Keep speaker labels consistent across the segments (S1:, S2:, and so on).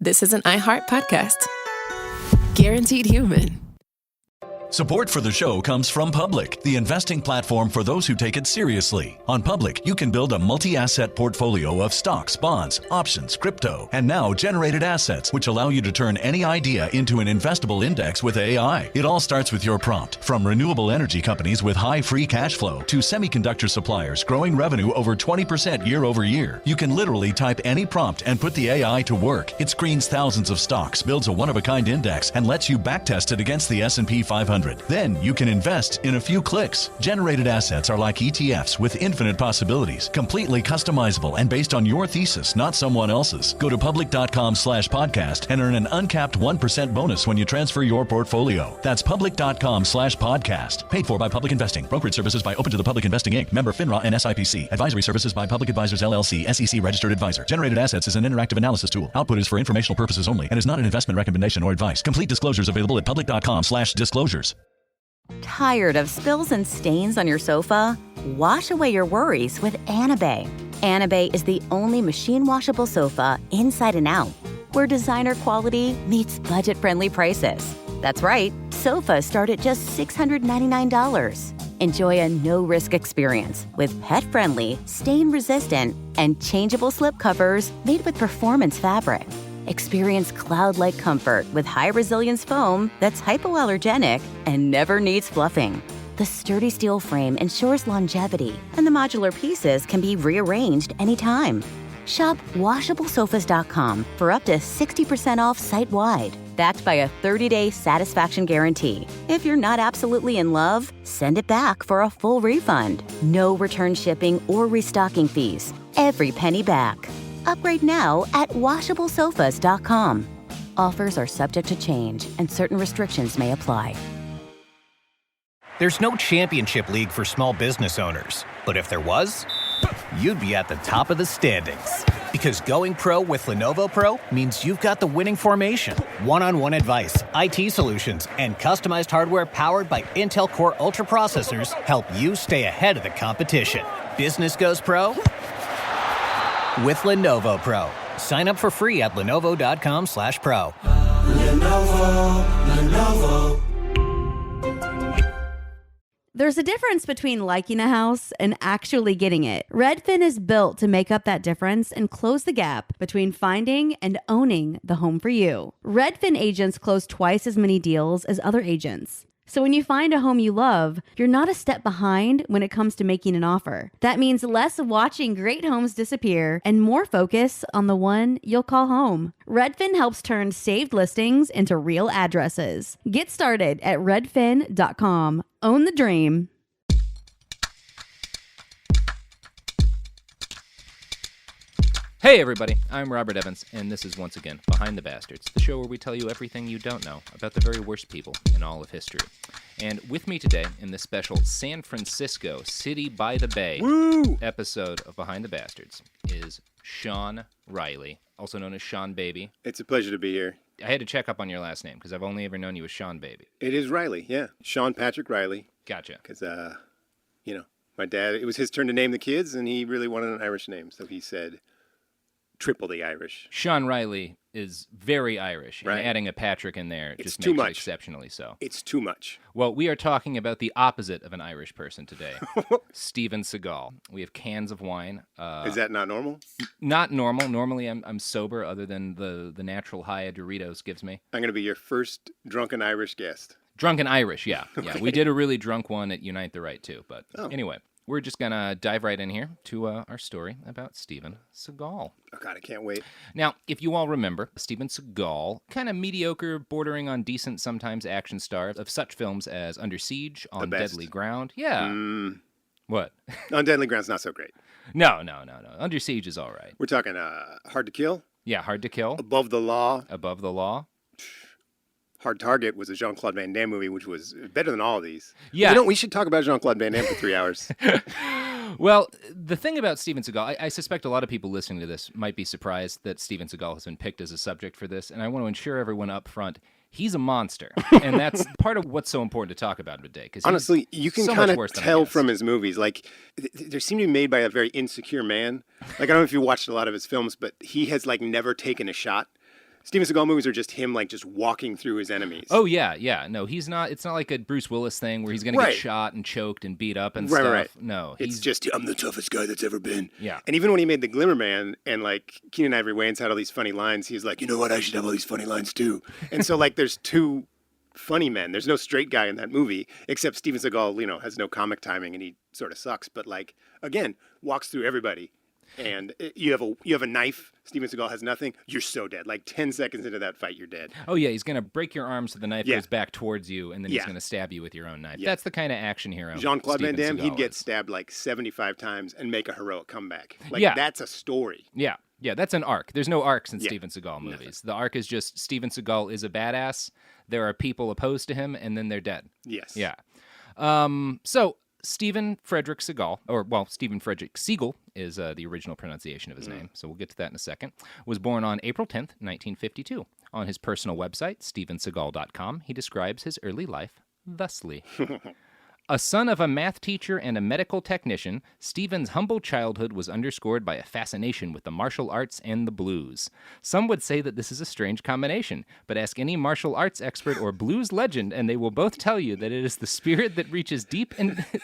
S1: this is an iHeart podcast. Guaranteed human.
S2: Support for the show comes from Public, the investing platform for those who take it seriously. On Public, you can build a multi-asset portfolio of stocks, bonds, options, crypto, and now generated assets, which allow you to turn any idea into an investable index with AI. It all starts with your prompt. From renewable energy companies with high free cash flow to semiconductor suppliers growing revenue over 20% year over year, you can literally type any prompt and put the AI to work. It screens thousands of stocks, builds a one-of-a-kind index, and lets you backtest it against the S&P 500. Then you can invest in a few clicks. Generated assets are like ETFs with infinite possibilities, completely customizable and based on your thesis, not someone else's. Go to public.com/podcast and earn an uncapped 1% bonus when you transfer your portfolio. That's public.com/podcast. Paid for by Public Investing. Brokerage services by Open to the Public Investing Inc. Member FINRA and SIPC. Advisory services by Public Advisors LLC, SEC registered advisor. Generated assets is an interactive analysis tool. Output is for informational purposes only and is not an investment recommendation or advice. Complete disclosures available at public.com/disclosures.
S3: Tired of spills and stains on your sofa? Wash away your worries with Anabay. Anabay is the only machine washable sofa inside and out, where designer quality meets budget-friendly prices. That's right, sofas start at just $699. Enjoy a no-risk experience with pet-friendly, stain-resistant, and changeable slip covers made with performance fabric. Experience cloud-like comfort with high-resilience foam that's hypoallergenic and never needs fluffing. The sturdy steel frame ensures longevity, and the modular pieces can be rearranged anytime. Shop WashableSofas.com for up to 60% off site-wide, backed by a 30-day satisfaction guarantee. If you're not absolutely in love, send it back for a full refund. No return shipping or restocking fees. Every penny back. Upgrade now at WashableSofas.com. Offers are subject to change, and certain restrictions may apply.
S4: There's no championship league for small business owners. But if there was, you'd be at the top of the standings. Because going pro with Lenovo Pro means you've got the winning formation. One-on-one advice, IT solutions, and customized hardware powered by Intel Core Ultra processors help you stay ahead of the competition. Business goes pro with Lenovo Pro. Sign up for free at lenovo.com/pro.
S5: Lenovo.
S6: There's a difference between liking a house and actually getting it. Redfin is built to make up that difference and close the gap between finding and owning the home for you. Redfin agents close twice as many deals as other agents. So when you find a home you love, you're not a step behind when it comes to making an offer. That means less watching great homes disappear and more focus on the one you'll call home. Redfin helps turn saved listings into real addresses. Get started at redfin.com. Own the dream.
S7: Hey everybody, I'm Robert Evans, and this is once again Behind the Bastards, the show where we tell you everything you don't know about the very worst people in all of history. And with me today in this special San Francisco City by the Bay episode of Behind the Bastards is Sean Riley, also known as Seanbaby.
S8: It's a pleasure to be here.
S7: I had to check up on your last name because I've only ever known you as Seanbaby.
S8: It is Riley, yeah. Sean Patrick Riley.
S7: Gotcha.
S8: Because, my dad, it was his turn to name the kids, and he really wanted an Irish name, so he said triple the Irish.
S7: Sean Riley is very Irish,
S8: right.
S7: And adding a Patrick in there
S8: it's
S7: just
S8: too
S7: makes
S8: much.
S7: It exceptionally so.
S8: It's too much.
S7: Well, we are talking about the opposite of an Irish person today, Steven Seagal. We have cans of wine.
S8: Is that not normal?
S7: Not normal. Normally, I'm sober, other than the natural high a Doritos gives me.
S8: I'm going to be your first drunken Irish guest.
S7: Drunken Irish, yeah.
S8: Okay.
S7: Yeah, we did a really drunk one at Unite the Right, too. But Anyway, we're just going to dive right in here to our story about Steven Seagal.
S8: Oh, God, I can't wait.
S7: Now, if you all remember, Steven Seagal, kind of mediocre, bordering on decent sometimes action star of such films as Under Siege, On Deadly Ground. Yeah. What?
S8: On Deadly Ground's not so great.
S7: No. Under Siege is all right.
S8: We're talking Hard to Kill?
S7: Yeah, Hard to Kill.
S8: Above the Law.
S7: Above the Law.
S8: Hard Target was a Jean-Claude Van Damme movie, which was better than all of these.
S7: Yeah.
S8: We should talk about Jean-Claude Van Damme for 3 hours.
S7: Well, the thing about Steven Seagal, I suspect a lot of people listening to this might be surprised that Steven Seagal has been picked as a subject for this, and I want to assure everyone up front, he's a monster, and that's part of what's so important to talk about today. Because
S8: honestly, you can
S7: so
S8: kind of tell from his movies, like, they seem to be made by a very insecure man. Like, I don't know if you watched a lot of his films, but he has, like, never taken a shot. Steven Seagal movies are just him, like, just walking through his enemies.
S7: Oh, yeah. No, he's not. It's not like a Bruce Willis thing where he's going to get shot and choked and beat up and stuff.
S8: Right.
S7: No,
S8: it's just, I'm the toughest guy that's ever been.
S7: Yeah.
S8: And even when he made The Glimmer Man and, like, Keenan Ivory Wayans had all these funny lines, he's like, you know what, I should have all these funny lines too. And so, like, there's two funny men. There's no straight guy in that movie, except Steven Seagal, has no comic timing and he sort of sucks. But, like, again, walks through everybody. And you have a knife. Steven Seagal has nothing. You're so dead. Like 10 seconds into that fight, you're dead.
S7: Oh, yeah. He's going to break your arm so the knife goes back towards you, and then he's going to stab you with your own knife. That's the kind of action hero.
S8: Jean-Claude Van Damme, he'd get stabbed like 75 times and make a heroic comeback. Like, that's a story.
S7: Yeah, that's an arc. There's no arcs in Steven Seagal movies.
S8: Nothing.
S7: The arc is just Steven Seagal is a badass. There are people opposed to him, and then they're dead.
S8: Yes.
S7: Yeah. So Stephen Frederick Seagal, Stephen Frederick Seagal is the original pronunciation of his name, so we'll get to that in a second, was born on April 10th, 1952. On his personal website, stephenseagal.com, he describes his early life thusly. A son of a math teacher and a medical technician, Stephen's humble childhood was underscored by a fascination with the martial arts and the blues. Some would say that this is a strange combination, but ask any martial arts expert or blues legend, and they will both tell you that it is the spirit that reaches deep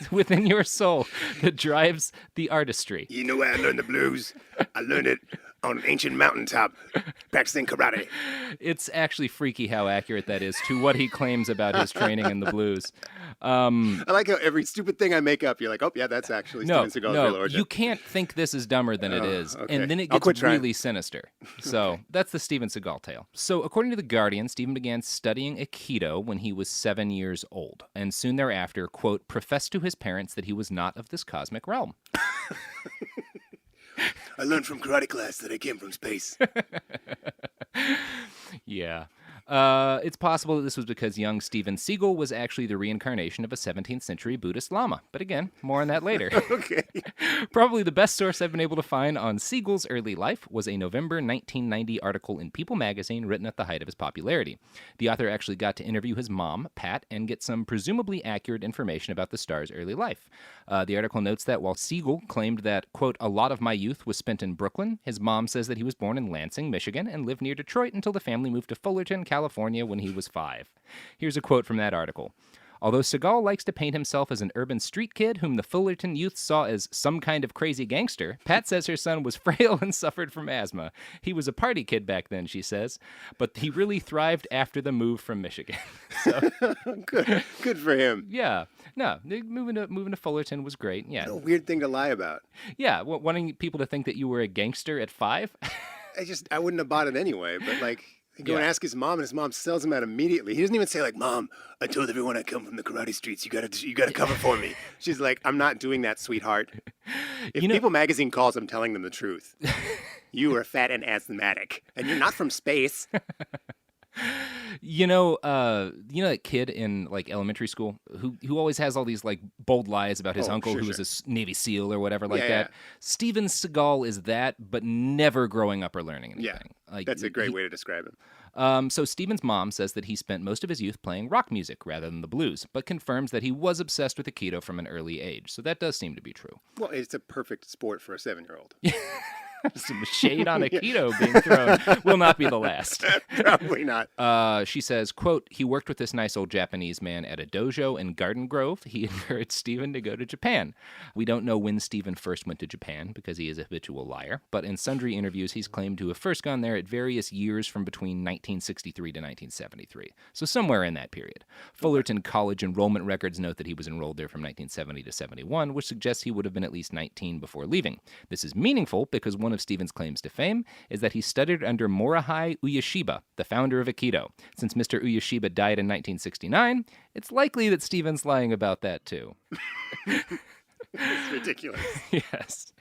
S7: within your soul that drives the artistry.
S8: You know where I learned the blues? I learned it on an ancient mountaintop, practicing karate.
S7: It's actually freaky how accurate that is to what he claims about his training in the blues.
S8: I like how every stupid thing I make up, you're like, oh, yeah, that's actually Steven Seagal's real origin.
S7: You can't think this is dumber than it is.
S8: Okay.
S7: And then it gets really sinister. So that's the Steven Seagal tale. So according to The Guardian, Steven began studying aikido when he was 7 years old, and soon thereafter, quote, professed to his parents that he was not of this cosmic realm.
S8: I learned from karate class that I came from space.
S7: Yeah. It's possible that this was because young Steven Seagal was actually the reincarnation of a 17th century Buddhist Lama. But again, more on that later.
S8: Okay.
S7: Probably the best source I've been able to find on Seagal's early life was a November 1990 article in People magazine written at the height of his popularity. The author actually got to interview his mom, Pat, and get some presumably accurate information about the star's early life. The article notes that while Seagal claimed that, quote, a lot of my youth was spent in Brooklyn, his mom says that he was born in Lansing, Michigan, and lived near Detroit until the family moved to Fullerton, California when he was 5. Here's a quote from that article. Although Seagal likes to paint himself as an urban street kid whom the Fullerton youth saw as some kind of crazy gangster, Pat says her son was frail and suffered from asthma. He was a party kid back then, she says, but he really thrived after the move from Michigan. So,
S8: Good for him.
S7: Yeah. No, moving to Fullerton was great. Yeah.
S8: What a weird thing to lie about.
S7: Yeah, wanting people to think that you were a gangster at 5?
S8: I wouldn't have bought it anyway, but like... Go and ask his mom, and his mom sells him out immediately. He doesn't even say like, "Mom, I told everyone I come from the karate streets. You gotta cover for me." She's like, "I'm not doing that, sweetheart." If People magazine calls, I'm telling them the truth. You are fat and asthmatic, and you're not from space.
S7: You know that kid in like elementary school who always has all these like bold lies about his uncle who was a Navy SEAL or whatever that.
S8: Yeah.
S7: Steven Seagal is that, but never growing up or learning anything.
S8: Yeah, that's a great way to describe him.
S7: So Steven's mom says that he spent most of his youth playing rock music rather than the blues, but confirms that he was obsessed with aikido from an early age. So that does seem to be true.
S8: Well, it's a perfect sport for a 7-year-old.
S7: Some shade on aikido being thrown will not be the last.
S8: Probably not.
S7: She says, quote, he worked with this nice old Japanese man at a dojo in Garden Grove. He encouraged Stephen to go to Japan. We don't know when Stephen first went to Japan because he is a habitual liar, but in sundry interviews he's claimed to have first gone there at various years from between 1963 to 1973. So somewhere in that period. Fullerton College enrollment records note that he was enrolled there from 1970 to 71, which suggests he would have been at least 19 before leaving. This is meaningful because one of Stephen's claims to fame is that he studied under Morihei Ueshiba, the founder of Aikido. Since Mr. Ueshiba died in 1969, it's likely that Stephen's lying about that too.
S8: It's ridiculous.
S7: Yes.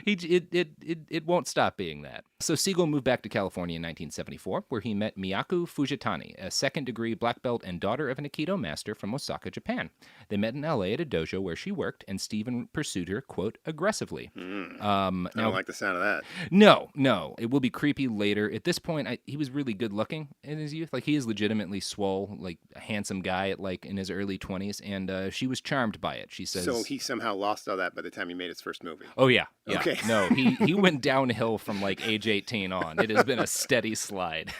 S7: It won't stop being that. So Seagal moved back to California in 1974, where he met Miyaku Fujitani, a second-degree black belt and daughter of an Aikido master from Osaka, Japan. They met in L.A. at a dojo where she worked, and Stephen pursued her, quote, aggressively.
S8: I don't like the sound of that.
S7: No. It will be creepy later. At this point, he was really good-looking in his youth. Like, he is legitimately swole, like a handsome guy at like in his early 20s, and she was charmed by it. She says.
S8: So he somehow lost all that by the time he made his first movie.
S7: Oh, yeah.
S8: Okay.
S7: No, he went downhill from like age 18 on. It has been a steady slide.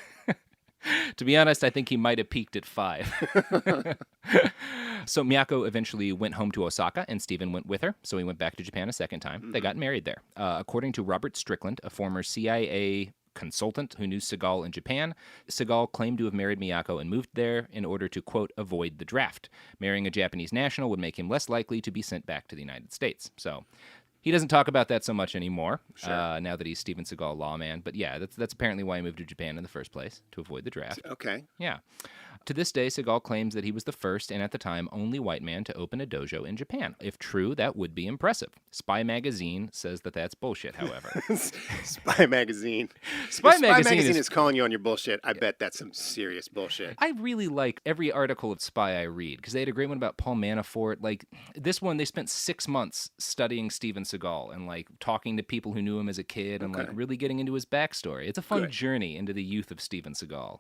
S7: To be honest, I think he might have peaked at 5. So Miyako eventually went home to Osaka, and Steven went with her. So he went back to Japan a second time. They got married there. According to Robert Strickland, a former CIA consultant who knew Seagal in Japan, Seagal claimed to have married Miyako and moved there in order to, quote, avoid the draft. Marrying a Japanese national would make him less likely to be sent back to the United States. So he doesn't talk about that so much anymore, now that he's Steven Seagal lawman. But yeah, that's apparently why he moved to Japan in the first place, to avoid the draft.
S8: Okay.
S7: Yeah. To this day, Seagal claims that he was the first and at the time only white man to open a dojo in Japan. If true, that would be impressive. Spy Magazine says that that's bullshit, however.
S8: Spy Magazine.
S7: Spy
S8: If
S7: Magazine
S8: is calling you on your bullshit. I bet that's some serious bullshit.
S7: I really like every article of Spy I read, because they had a great one about Paul Manafort. Like, this one, they spent 6 months studying Steven Seagal and, like, talking to people who knew him as a kid and, like, really getting into his backstory. It's a fun journey into the youth of Steven Seagal.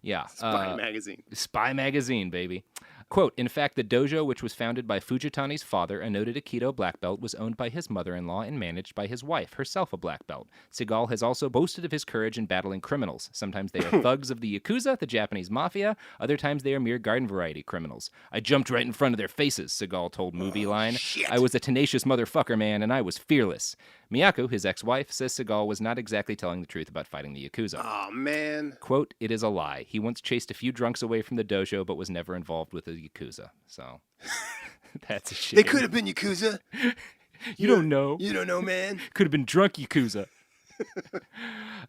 S7: Yeah.
S8: Spy Magazine.
S7: Spy Magazine, baby. Quote, in fact, the dojo, which was founded by Fujitani's father, a noted aikido black belt, was owned by his mother-in-law and managed by his wife, herself a black belt. Seagal has also boasted of his courage in battling criminals. Sometimes they are thugs of the Yakuza, the Japanese mafia. Other times they are mere garden-variety criminals. I jumped right in front of their faces, Seagal told Movie Line.
S8: Shit.
S7: I was a tenacious motherfucker, man, and I was fearless. Miyako, his ex-wife, says Seagal was not exactly telling the truth about fighting the Yakuza.
S8: Oh, man.
S7: Quote, it is a lie. He once chased a few drunks away from the dojo, but was never involved with the Yakuza. So, that's a shame.
S8: They could have been Yakuza.
S7: You don't know.
S8: You don't know, man.
S7: Could have been drunk Yakuza.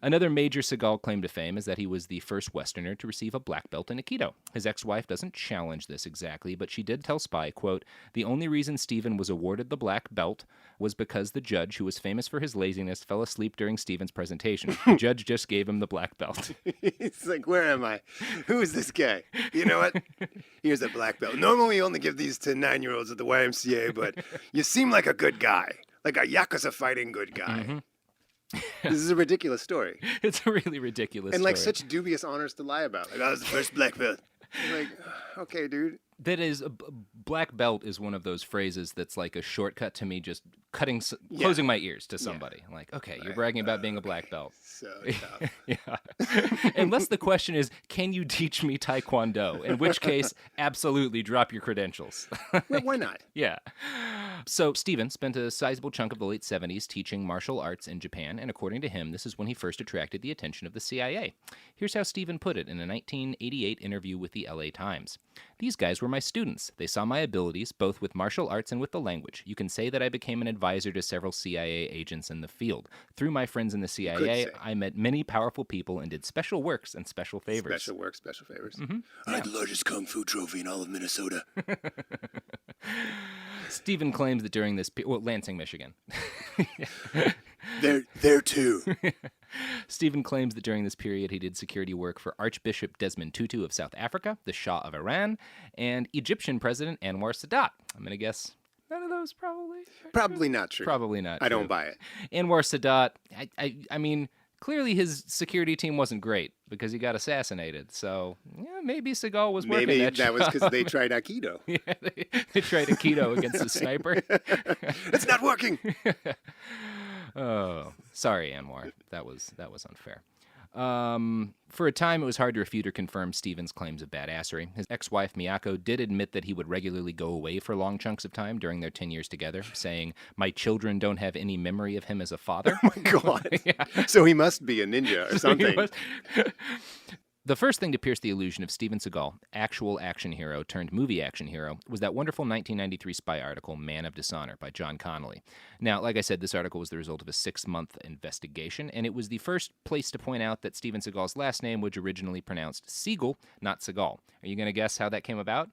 S7: Another major Seagal claim to fame is that he was the first Westerner to receive a black belt in Aikido. His ex-wife doesn't challenge this exactly, but she did tell Spy, quote, the only reason Steven was awarded the black belt was because the judge, who was famous for his laziness, fell asleep during Steven's presentation. The judge just gave him the black belt.
S8: It's like, where am I? Who is this guy? You know what? Here's a black belt. Normally we only give these to 9-year-olds at the YMCA, but you seem like a good guy. Like a Yakuza fighting good guy.
S7: Mm-hmm.
S8: This is a ridiculous story.
S7: It's a really ridiculous
S8: and like
S7: story.
S8: such dubious honors to lie about. Like, I was the first black belt. Like, okay, dude.
S7: That is, black belt is one of those phrases that's like a shortcut to me just closing my ears to somebody. Like, okay, you're bragging about being a black belt.
S8: So tough.
S7: Yeah. Unless the question is, can you teach me Taekwondo? In which case, absolutely drop your credentials.
S8: Well, why not?
S7: Yeah. So Steven spent a sizable chunk of the late 70s teaching martial arts in Japan, and according to him, this is when he first attracted the attention of the CIA. Here's how Steven put it in a 1988 interview with the LA Times. These guys were my students. They saw my abilities, both with martial arts and with the language. You can say that I became an advisor to several CIA agents in the field. Through my friends in the CIA, I met many powerful people and did special works and special favors.
S8: Special work, special favors.
S7: Mm-hmm.
S8: I had the largest kung fu trophy in all of Minnesota.
S7: Steven claims that during this Lansing, Michigan.
S8: There too.
S7: Stephen claims that during this period he did security work for Archbishop Desmond Tutu of South Africa, the Shah of Iran, and Egyptian President Anwar Sadat. I'm going to guess none of those probably.
S8: Probably not true.
S7: Probably not true.
S8: I don't buy it.
S7: Anwar Sadat, I mean, clearly his security team wasn't great because he got assassinated. So, yeah, maybe Seagal was working that
S8: that was
S7: job.
S8: because they tried Aikido.
S7: Yeah, they tried Aikido against a sniper.
S8: It's not working.
S7: Oh, sorry, Anwar. That was unfair. For a time, it was hard to refute or confirm Steven's claims of badassery. His ex-wife, Miyako, did admit that he would regularly go away for long chunks of time during their 10 years together, saying, my children don't have any memory of him as a father.
S8: Oh, my God. Yeah. So he must be a ninja or something.
S7: The first thing to pierce the illusion of Steven Seagal, actual action hero turned movie action hero, was that wonderful 1993 spy article, Man of Dishonor, by John Connolly. Now, like I said, this article was the result of a 6-month investigation, and it was the first place to point out that Steven Seagal's last name was originally pronounced Seagal, not Seagal. Are you going to guess how that came about?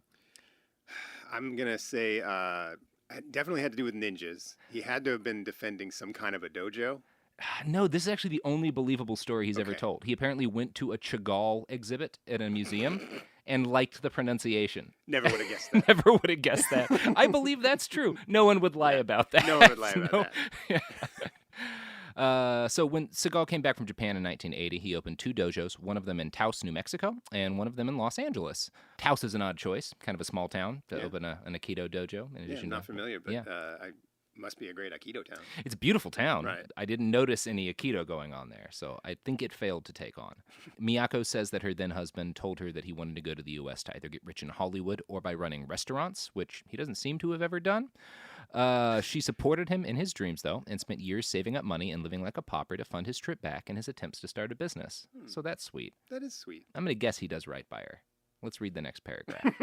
S8: I'm going to say it definitely had to do with ninjas. He had to have been defending some kind of a dojo.
S7: No, this is actually the only believable story he's ever told. He apparently went to a Chagall exhibit at a museum and liked the pronunciation.
S8: Never would have guessed that.
S7: Never would have guessed that. I believe that's true. No one would lie about that.
S8: No one would lie about that.
S7: So when Seagal came back from Japan in 1980, he opened 2 dojos, one of them in Taos, New Mexico, and one of them in Los Angeles. Taos is an odd choice, kind of a small town, to open an Aikido dojo.
S8: I'm not familiar, but Must be a great aikido town.
S7: It's a beautiful town.
S8: Right.
S7: I didn't notice any aikido going on there, so I think it failed to take on. Miyako says that her then husband told her that he wanted to go to the U.S. to either get rich in Hollywood or by running restaurants, which he doesn't seem to have ever done. She supported him in his dreams, though, and spent years saving up money and living like a pauper to fund his trip back and his attempts to start a business. So that's sweet.
S8: That is sweet.
S7: I'm going to guess he does right by her. Let's read the next paragraph.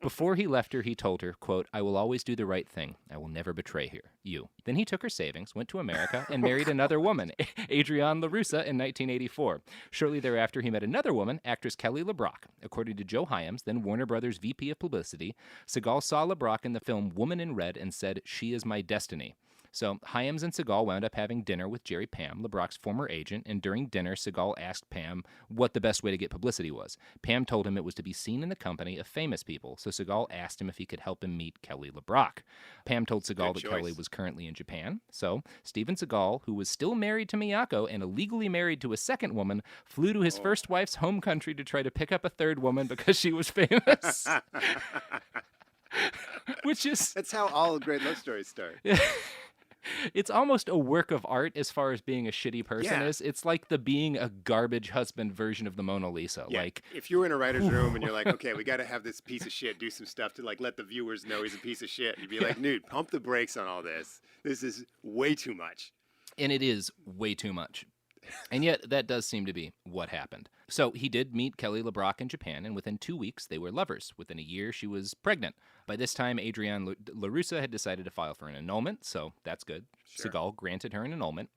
S7: Before he left her, he told her, quote, "I will always do the right thing. I will never betray you." Then he took her savings, went to America, and married another woman, Adrienne LaRussa, in 1984. Shortly thereafter, he met another woman, actress Kelly LeBrock. According to Joe Hyams, then Warner Brothers VP of Publicity, Seagal saw LeBrock in the film Woman in Red and said, "She is my destiny." So Hyams and Seagal wound up having dinner with Jerry Pam, LeBrock's former agent, and during dinner, Seagal asked Pam what the best way to get publicity was. Pam told him it was to be seen in the company of famous people, so Seagal asked him if he could help him meet Kelly LeBrock. Pam told Seagal that Kelly was currently in Japan, so Steven Seagal, who was still married to Miyako and illegally married to a second woman, flew to his first wife's home country to try to pick up a third woman because she was famous. Which is...
S8: That's how all great love stories start.
S7: It's almost a work of art as far as being a shitty person is. It's like the being a garbage husband version of the Mona Lisa.
S8: Yeah.
S7: Like,
S8: if you were in a writer's room and you're like, okay, we got to have this piece of shit do some stuff to like let the viewers know he's a piece of shit. You'd be like, dude, pump the brakes on all this. This is way too much.
S7: And it is way too much. And yet, that does seem to be what happened. So he did meet Kelly LeBrock in Japan, and within 2 weeks, they were lovers. Within a year, she was pregnant. By this time, Adrienne LaRussa had decided to file for an annulment, so that's good. Sure. Seagal granted her an annulment.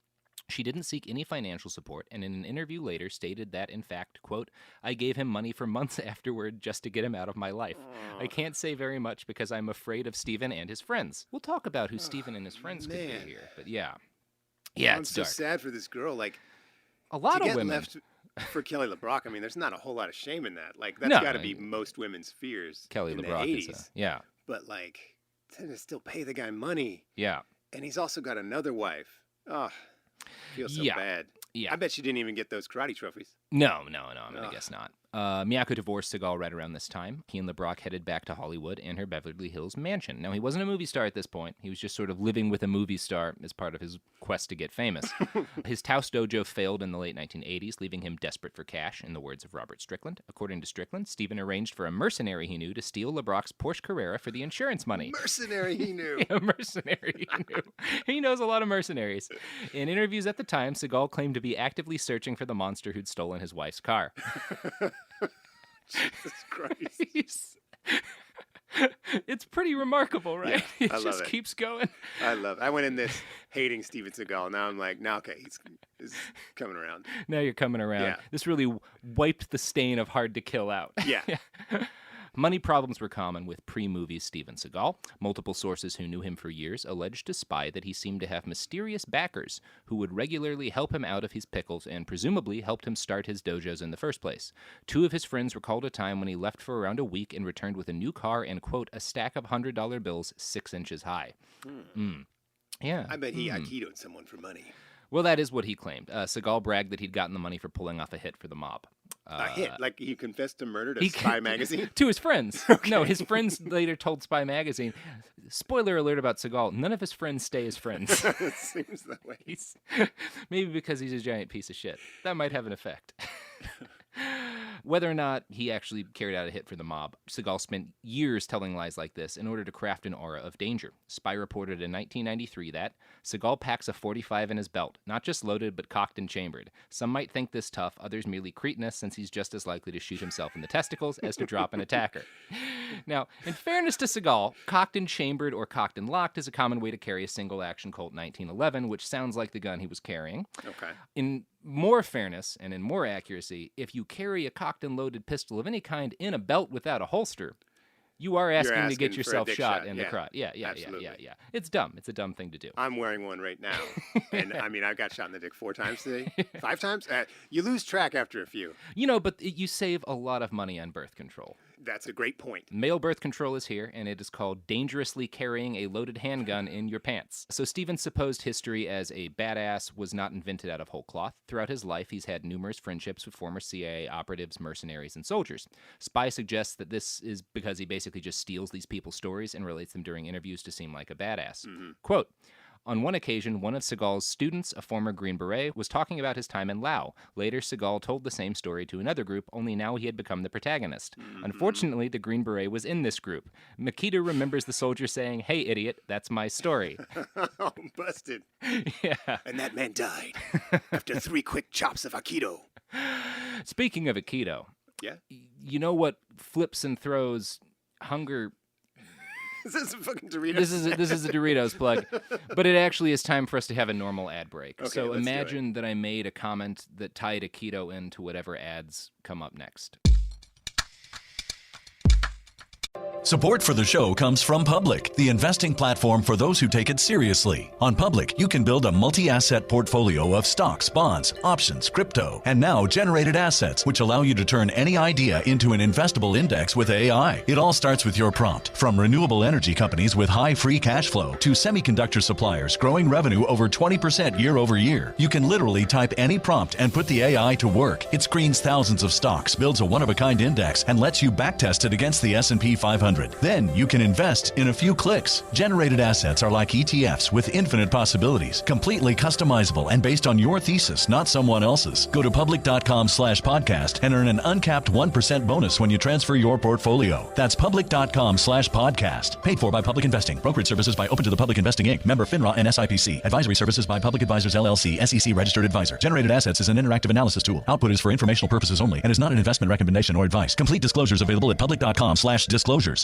S7: She didn't seek any financial support, and in an interview later stated that, in fact, quote, "I gave him money for months afterward just to get him out of my life. I can't say very much because I'm afraid of Steven and his friends." We'll talk about who Steven and his friends could be here, but yeah. Yeah,
S8: I'm so sad for this girl. Like,
S7: a lot
S8: to
S7: of
S8: get
S7: women
S8: left for Kelly LeBrock. I mean, there's not a whole lot of shame in that. Like, that's got to be most women's fears.
S7: Kelly
S8: in
S7: LeBrock
S8: the
S7: is
S8: 80s.
S7: yeah.
S8: But like, to still pay the guy money.
S7: Yeah.
S8: And he's also got another wife. Oh, feels so bad.
S7: Yeah.
S8: I bet she didn't even get those karate trophies.
S7: No, I'm going to guess not. Miyako divorced Seagal right around this time. He and LeBrock headed back to Hollywood and her Beverly Hills mansion. Now, he wasn't a movie star at this point. He was just sort of living with a movie star as part of his quest to get famous. His Taos dojo failed in the late 1980s, leaving him desperate for cash, in the words of Robert Strickland. According to Strickland, Steven arranged for a mercenary he knew to steal LeBrock's Porsche Carrera for the insurance money.
S8: Mercenary he knew.
S7: A mercenary he knew. He knows a lot of mercenaries. In interviews at the time, Seagal claimed to be actively searching for the monster who'd stolen his wife's car.
S8: Jesus Christ.
S7: It's pretty remarkable, right?
S8: Yeah,
S7: It just keeps going.
S8: I love it. I went in this hating Steven Seagal. Now I'm like, okay, he's coming around.
S7: Now you're coming around.
S8: Yeah.
S7: This really wiped the stain of Hard to Kill out.
S8: Yeah.
S7: Money problems were common with pre-movie Steven Seagal. Multiple sources who knew him for years alleged to spy that he seemed to have mysterious backers who would regularly help him out of his pickles and presumably helped him start his dojos in the first place. Two of his friends recalled a time when he left for around a week and returned with a new car and, quote, a stack of $100 bills 6 inches high. Yeah.
S8: I bet he aikidoed someone for money.
S7: Well, that is what he claimed. Seagal bragged that he'd gotten the money for pulling off a hit for the mob.
S8: A hit? Like he confessed to murder to Spy Magazine?
S7: To his friends. Okay. No, his friends later told Spy Magazine, spoiler alert about Seagal, none of his friends stay as friends.
S8: It seems that way.
S7: Maybe because he's a giant piece of shit. That might have an effect. Whether or not he actually carried out a hit for the mob, Seagal spent years telling lies like this in order to craft an aura of danger. Spy reported in 1993 that Seagal packs a .45 in his belt, not just loaded but cocked and chambered. Some might think this tough, others merely cretinous, since he's just as likely to shoot himself in the testicles as to drop an attacker. Now, in fairness to Seagal, cocked and chambered or cocked and locked is a common way to carry a single-action Colt 1911, which sounds like the gun he was carrying.
S8: Okay.
S7: In more fairness and in more accuracy, if you carry a cocked and loaded pistol of any kind in a belt without a holster, you are asking to get yourself shot in the crotch. Yeah. It's dumb. It's a dumb thing to do.
S8: I'm wearing one right now. And I mean, I got shot in the dick 4 times today. 5 times? You lose track after a few.
S7: But you save a lot of money on birth control.
S8: That's a great point.
S7: Male birth control is here, and it is called dangerously carrying a loaded handgun in your pants. So Steven's supposed history as a badass was not invented out of whole cloth. Throughout his life, he's had numerous friendships with former CIA operatives, mercenaries, and soldiers. Spy suggests that this is because he basically just steals these people's stories and relates them during interviews to seem like a badass. Quote, on one occasion, one of Seagal's students, a former Green Beret, was talking about his time in Laos. Later, Seagal told the same story to another group, only now he had become the protagonist. Unfortunately, the Green Beret was in this group. Makita remembers the soldier saying, hey, idiot, that's my story.
S8: Oh, busted.
S7: Yeah.
S8: And that man died after 3 quick chops of aikido.
S7: Speaking of aikido,
S8: Yeah?
S7: you know what flips and throws hunger...
S8: Is this a fucking Doritos?
S7: This is a Doritos plug, but it actually is time for us to have a normal ad break.
S8: Okay,
S7: so
S8: let's do
S7: imagine that I made a comment that tied Aikido into whatever ads come up next.
S2: Support for the show comes from Public, the investing platform for those who take it seriously. On Public, you can build a multi-asset portfolio of stocks, bonds, options, crypto, and now generated assets, which allow you to turn any idea into an investable index with AI. It all starts with your prompt. From renewable energy companies with high free cash flow to semiconductor suppliers growing revenue over 20% year over year, you can literally type any prompt and put the AI to work. It screens thousands of stocks, builds a one-of-a-kind index, and lets you backtest it against the S&P 500. Then you can invest in a few clicks. Generated assets are like ETFs with infinite possibilities, completely customizable and based on your thesis, not someone else's. Go to public.com/podcast and earn an uncapped 1% bonus when you transfer your portfolio. That's public.com/podcast. Paid for by Public Investing. Brokerage services by Open to the Public Investing Inc. Member FINRA and SIPC. Advisory services by Public Advisors LLC, SEC registered advisor. Generated assets is an interactive analysis tool. Output is for informational purposes only and is not an investment recommendation or advice. Complete disclosures available at public.com/disclosures.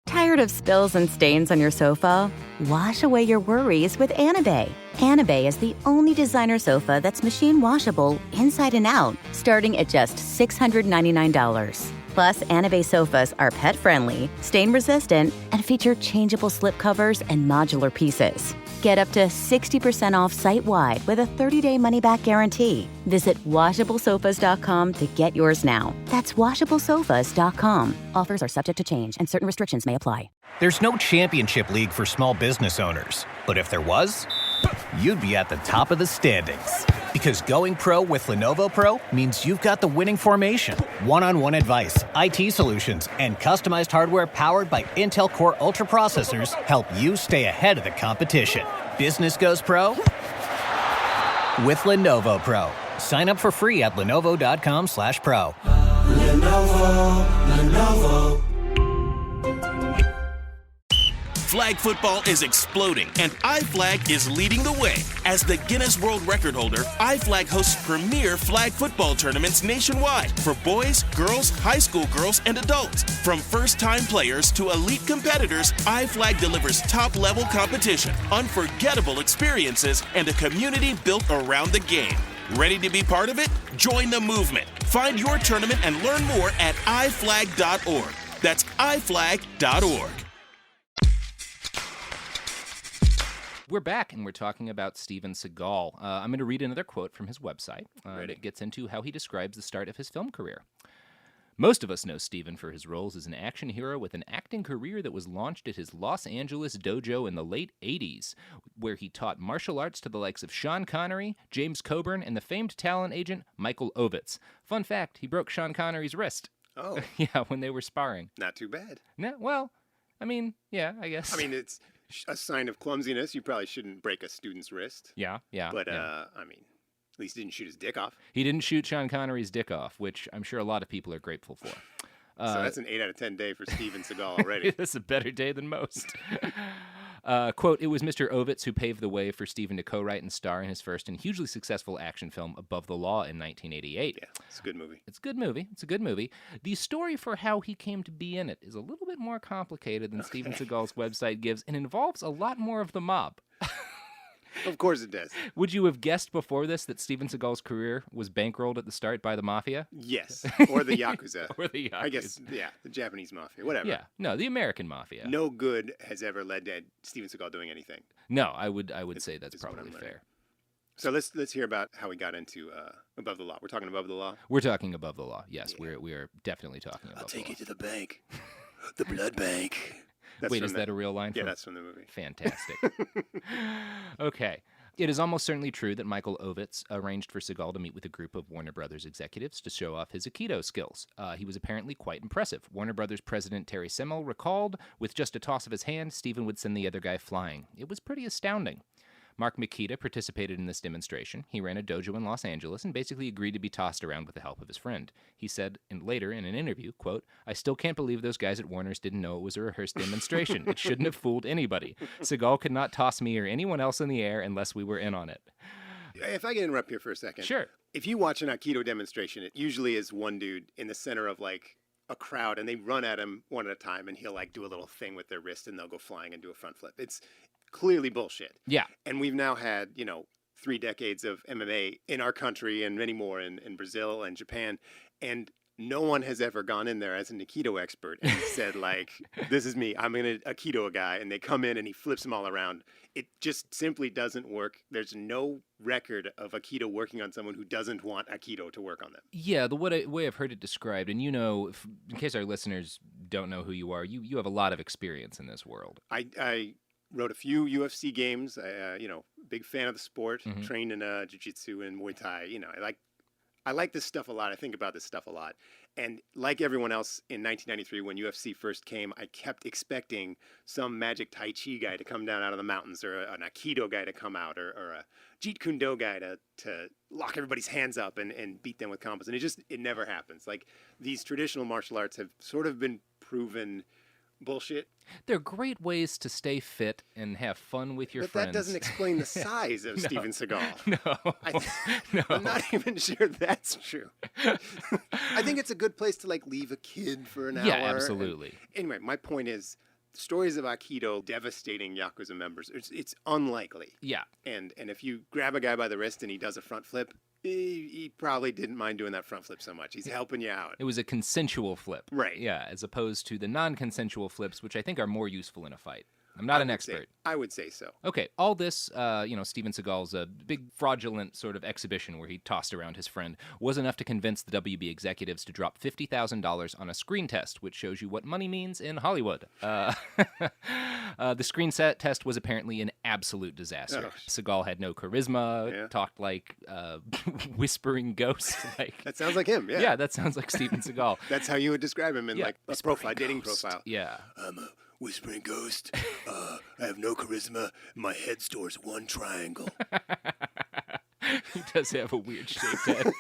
S3: Tired of spills and stains on your sofa? Wash away your worries with Anabay. Anabay is the only designer sofa that's machine washable inside and out, starting at just $699. Plus, Anabay sofas are pet-friendly, stain-resistant, and feature changeable slip covers and modular pieces. Get up to 60% off site-wide with a 30-day money-back guarantee. Visit washablesofas.com to get yours now. That's washablesofas.com. Offers are subject to change and certain restrictions may apply.
S4: There's no championship league for small business owners, but if there was, you'd be at the top of the standings. Because going pro with Lenovo Pro means you've got the winning formation. One-on-one advice, IT solutions, and customized hardware powered by Intel Core Ultra processors help you stay ahead of the competition. Business goes pro with Lenovo Pro. Sign up for free at lenovo.com/pro.
S5: Lenovo. Flag football is exploding, and iFlag is leading the way. As the Guinness World Record holder, iFlag hosts premier flag football tournaments nationwide for boys, girls, high school girls, and adults. From first-time players to elite competitors, iFlag delivers top-level competition, unforgettable experiences, and a community built around the game. Ready to be part of it? Join the movement. Find your tournament and learn more at iflag.org. That's iflag.org.
S7: We're back, and we're talking about Steven Seagal. I'm going to read another quote from his website. It gets into how he describes the start of his film career. Most of us know Steven for his roles as an action hero with an acting career that was launched at his Los Angeles dojo in the late 80s, where he taught martial arts to the likes of Sean Connery, James Coburn, and the famed talent agent Michael Ovitz. Fun fact, he broke Sean Connery's wrist.
S8: Oh.
S7: Yeah, when they were sparring.
S8: Not too bad.
S7: No, well, I mean, yeah, I guess.
S8: I mean, it's a sign of clumsiness. You probably shouldn't break a student's wrist.
S7: Yeah.
S8: But,
S7: yeah.
S8: I mean, at least he didn't shoot his dick off.
S7: He didn't shoot Sean Connery's dick off, which I'm sure a lot of people are grateful for.
S8: So that's an 8 out of 10 day for Steven Seagal already.
S7: That's a better day than most. Quote, it was Mr. Ovitz who paved the way for Steven to co-write and star in his first and hugely successful action film, Above the Law, in 1988.
S8: Yeah, it's a good movie.
S7: It's a good movie. The story for how he came to be in it is a little bit more complicated than Steven Seagal's website gives and involves a lot more of the mob.
S8: Of course it does.
S7: Would you have guessed before this that Steven Seagal's career was bankrolled at the start by the mafia?
S8: Yes, or the Yakuza.
S7: Or the Yakuza.
S8: I guess, yeah, the Japanese mafia, whatever.
S7: Yeah, no, the American mafia.
S8: No good has ever led to Steven Seagal doing anything.
S7: No, I would say that's
S8: is what
S7: probably
S8: I'm learning.
S7: fair.
S8: So let's hear about how we got into Above the Law. We're talking Above the Law?
S7: We're talking Above the Law. Yes, we are definitely talking Above the Law.
S8: I'll take you to the bank. The blood bank.
S7: Wait, is that a real line?
S8: Yeah, that's from the movie.
S7: Fantastic. Okay. It is almost certainly true that Michael Ovitz arranged for Seagal to meet with a group of Warner Brothers executives to show off his aikido skills. He was apparently quite impressive. Warner Brothers president Terry Semel recalled, with just a toss of his hand, Steven would send the other guy flying. It was pretty astounding. Mark Makita participated in this demonstration. He ran a dojo in Los Angeles and basically agreed to be tossed around with the help of his friend. He said later in an interview, quote, "I still can't believe those guys at Warner's didn't know it was a rehearsed demonstration. It shouldn't have fooled anybody. Seagal could not toss me or anyone else in the air unless we were in on it."
S8: If I can interrupt here for a second.
S7: Sure.
S8: If you watch an Aikido demonstration, it usually is one dude in the center of like a crowd and they run at him one at a time and he'll like do a little thing with their wrist and they'll go flying and do a front flip. It's clearly bullshit.
S7: Yeah.
S8: And we've now had, 3 decades of MMA in our country and many more in Brazil and Japan. And no one has ever gone in there as an Aikido expert and said, like, this is me. I'm going to Aikido a guy. And they come in and he flips them all around. It just simply doesn't work. There's no record of Aikido working on someone who doesn't want Aikido to work on them.
S7: Yeah, the way I've heard it described, and in case our listeners don't know who you are, you have a lot of experience in this world.
S8: I wrote a few UFC games. Big fan of the sport.
S7: Mm-hmm.
S8: Trained in jiu-jitsu and Muay Thai. I like this stuff a lot. I think about this stuff a lot. And like everyone else in 1993, when UFC first came, I kept expecting some magic Tai Chi guy to come down out of the mountains, or an Aikido guy to come out, or a Jeet Kune Do guy to lock everybody's hands up and beat them with combos. And it never happens. Like, these traditional martial arts have sort of been proven bullshit.
S7: They're great ways to stay fit and have fun with your
S8: friends.
S7: friends.
S8: But that doesn't explain the size of Steven Seagal.
S7: No.
S8: I'm not even sure that's true. I think it's a good place to leave a kid for an hour.
S7: Yeah, absolutely.
S8: Anyway, my point is, stories of Aikido devastating Yakuza members, it's unlikely.
S7: Yeah.
S8: And if you grab a guy by the wrist and he does a front flip, he probably didn't mind doing that front flip so much. He's helping you out.
S7: It was a consensual flip.
S8: Right.
S7: Yeah, as opposed to the non-consensual flips, which I think are more useful in a fight. I'm not an expert.
S8: I would say so.
S7: Okay, all this, Steven Seagal's big fraudulent sort of exhibition where he tossed around his friend was enough to convince the WB executives to drop $50,000 on a screen test, which shows you what money means in Hollywood. The screen set test was apparently an absolute disaster. Oh. Seagal had no charisma, talked like whispering ghost.
S8: That sounds like him, yeah.
S7: Yeah, that sounds like Steven Seagal.
S8: That's how you would describe him in a profile, dating
S7: ghost.
S8: profile.
S7: Yeah.
S8: I'm a whispering ghost. I have no charisma. My head stores one triangle.
S7: He does have a weird shaped head.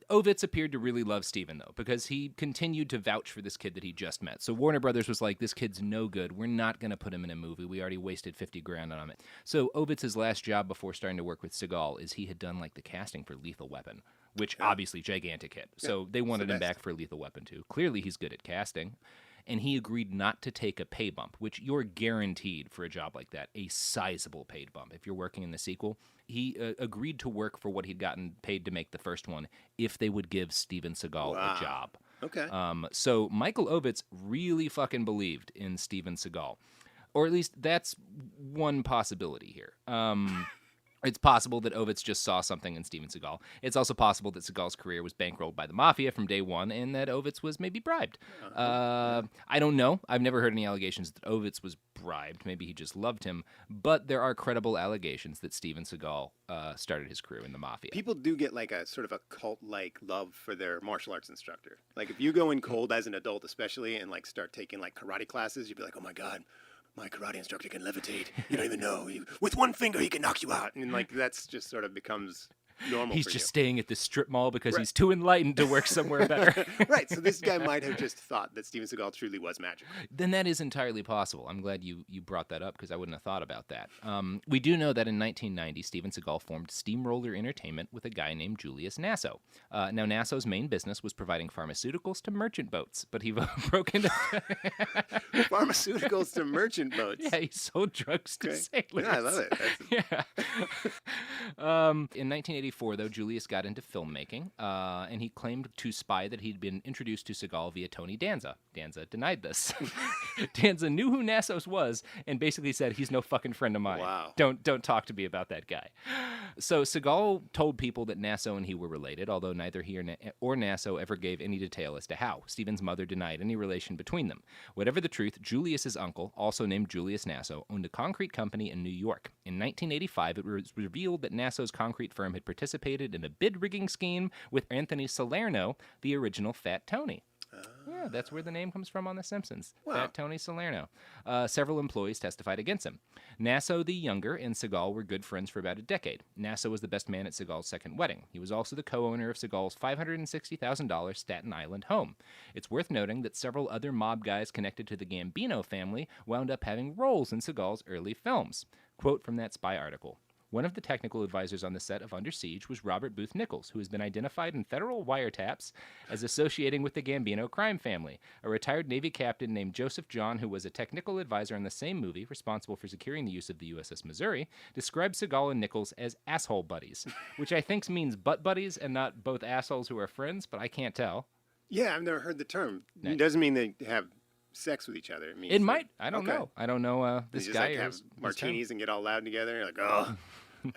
S7: Ovitz appeared to really love Steven, though, because he continued to vouch for this kid that he just met. So Warner Brothers was like, this kid's no good. We're not going to put him in a movie. We already wasted $50,000 on it. So Ovitz's last job before starting to work with Seagal is he had done the casting for Lethal Weapon, which obviously gigantic hit. So they wanted him back for Lethal Weapon 2. Clearly he's good at casting. And he agreed not to take a pay bump, which you're guaranteed for a job like that, a sizable paid bump. If you're working in the sequel, he agreed to work for what he'd gotten paid to make the first one if they would give Steven Seagal a job.
S8: Okay.
S7: So Michael Ovitz really fucking believed in Steven Seagal. Or at least that's one possibility here. It's possible that Ovitz just saw something in Steven Seagal. It's also possible that Seagal's career was bankrolled by the mafia from day one and that Ovitz was maybe bribed. I don't know. I've never heard any allegations that Ovitz was bribed. Maybe he just loved him. But there are credible allegations that Steven Seagal started his career in the mafia.
S8: People do get a sort of a cult-like love for their martial arts instructor. If you go in cold as an adult especially and start taking karate classes, you'd be like, oh my God, my karate instructor can levitate. You don't even know. With one finger, he can knock you out. And that's just sort of becomes normal
S7: He's
S8: for
S7: just
S8: you.
S7: staying at this strip mall because he's too enlightened to work somewhere better.
S8: Right. So this guy might have just thought that Steven Seagal truly was magical.
S7: Then that is entirely possible. I'm glad you brought that up because I wouldn't have thought about that. We do know that in 1990, Steven Seagal formed Steamroller Entertainment with a guy named Julius Nasso. Now, Nasso's main business was providing pharmaceuticals to merchant boats, but he broke into...
S8: Pharmaceuticals to merchant boats?
S7: Yeah, he sold drugs to sailors.
S8: Yeah, I love it.
S7: In 1984, 1934, though, Julius got into filmmaking, and he claimed to Spy that he'd been introduced to Seagal via Tony Danza. Danza denied this. Danza knew who Nassos was and basically said, he's no fucking friend of mine.
S8: Wow.
S7: Don't talk to me about that guy. So Seagal told people that Nasso and he were related, although neither he or Nasso ever gave any detail as to how. Stephen's mother denied any relation between them. Whatever the truth, Julius's uncle, also named Julius Nasso, owned a concrete company in New York. In 1985, it was revealed that Nasso's concrete firm had participated in a bid rigging scheme with Anthony Salerno, the original Fat Tony. Yeah, that's where the name comes from on The Simpsons.
S8: Wow.
S7: Fat Tony Salerno. Several employees testified against him. Nasso the younger and Seagal were good friends for about a decade. Nasso was the best man at Seagal's second wedding. He was also the co-owner of Seagal's $560,000 Staten Island home. It's worth noting that several other mob guys connected to the Gambino family wound up having roles in Seagal's early films. Quote from that Spy article. One of the technical advisors on the set of Under Siege was Robert Booth Nichols, who has been identified in federal wiretaps as associating with the Gambino crime family. A retired Navy captain named Joseph John, who was a technical advisor on the same movie, responsible for securing the use of the USS Missouri, described Seagal and Nichols as asshole buddies, which I think means butt buddies and not both assholes who are friends, but I can't tell.
S8: Yeah, I've never heard the term. It doesn't mean they have sex with each other. It means
S7: It might. I don't know. I don't know this
S8: they just
S7: guy.
S8: like
S7: or
S8: have
S7: his
S8: martinis
S7: term.
S8: and get all loud together. You're like, oh,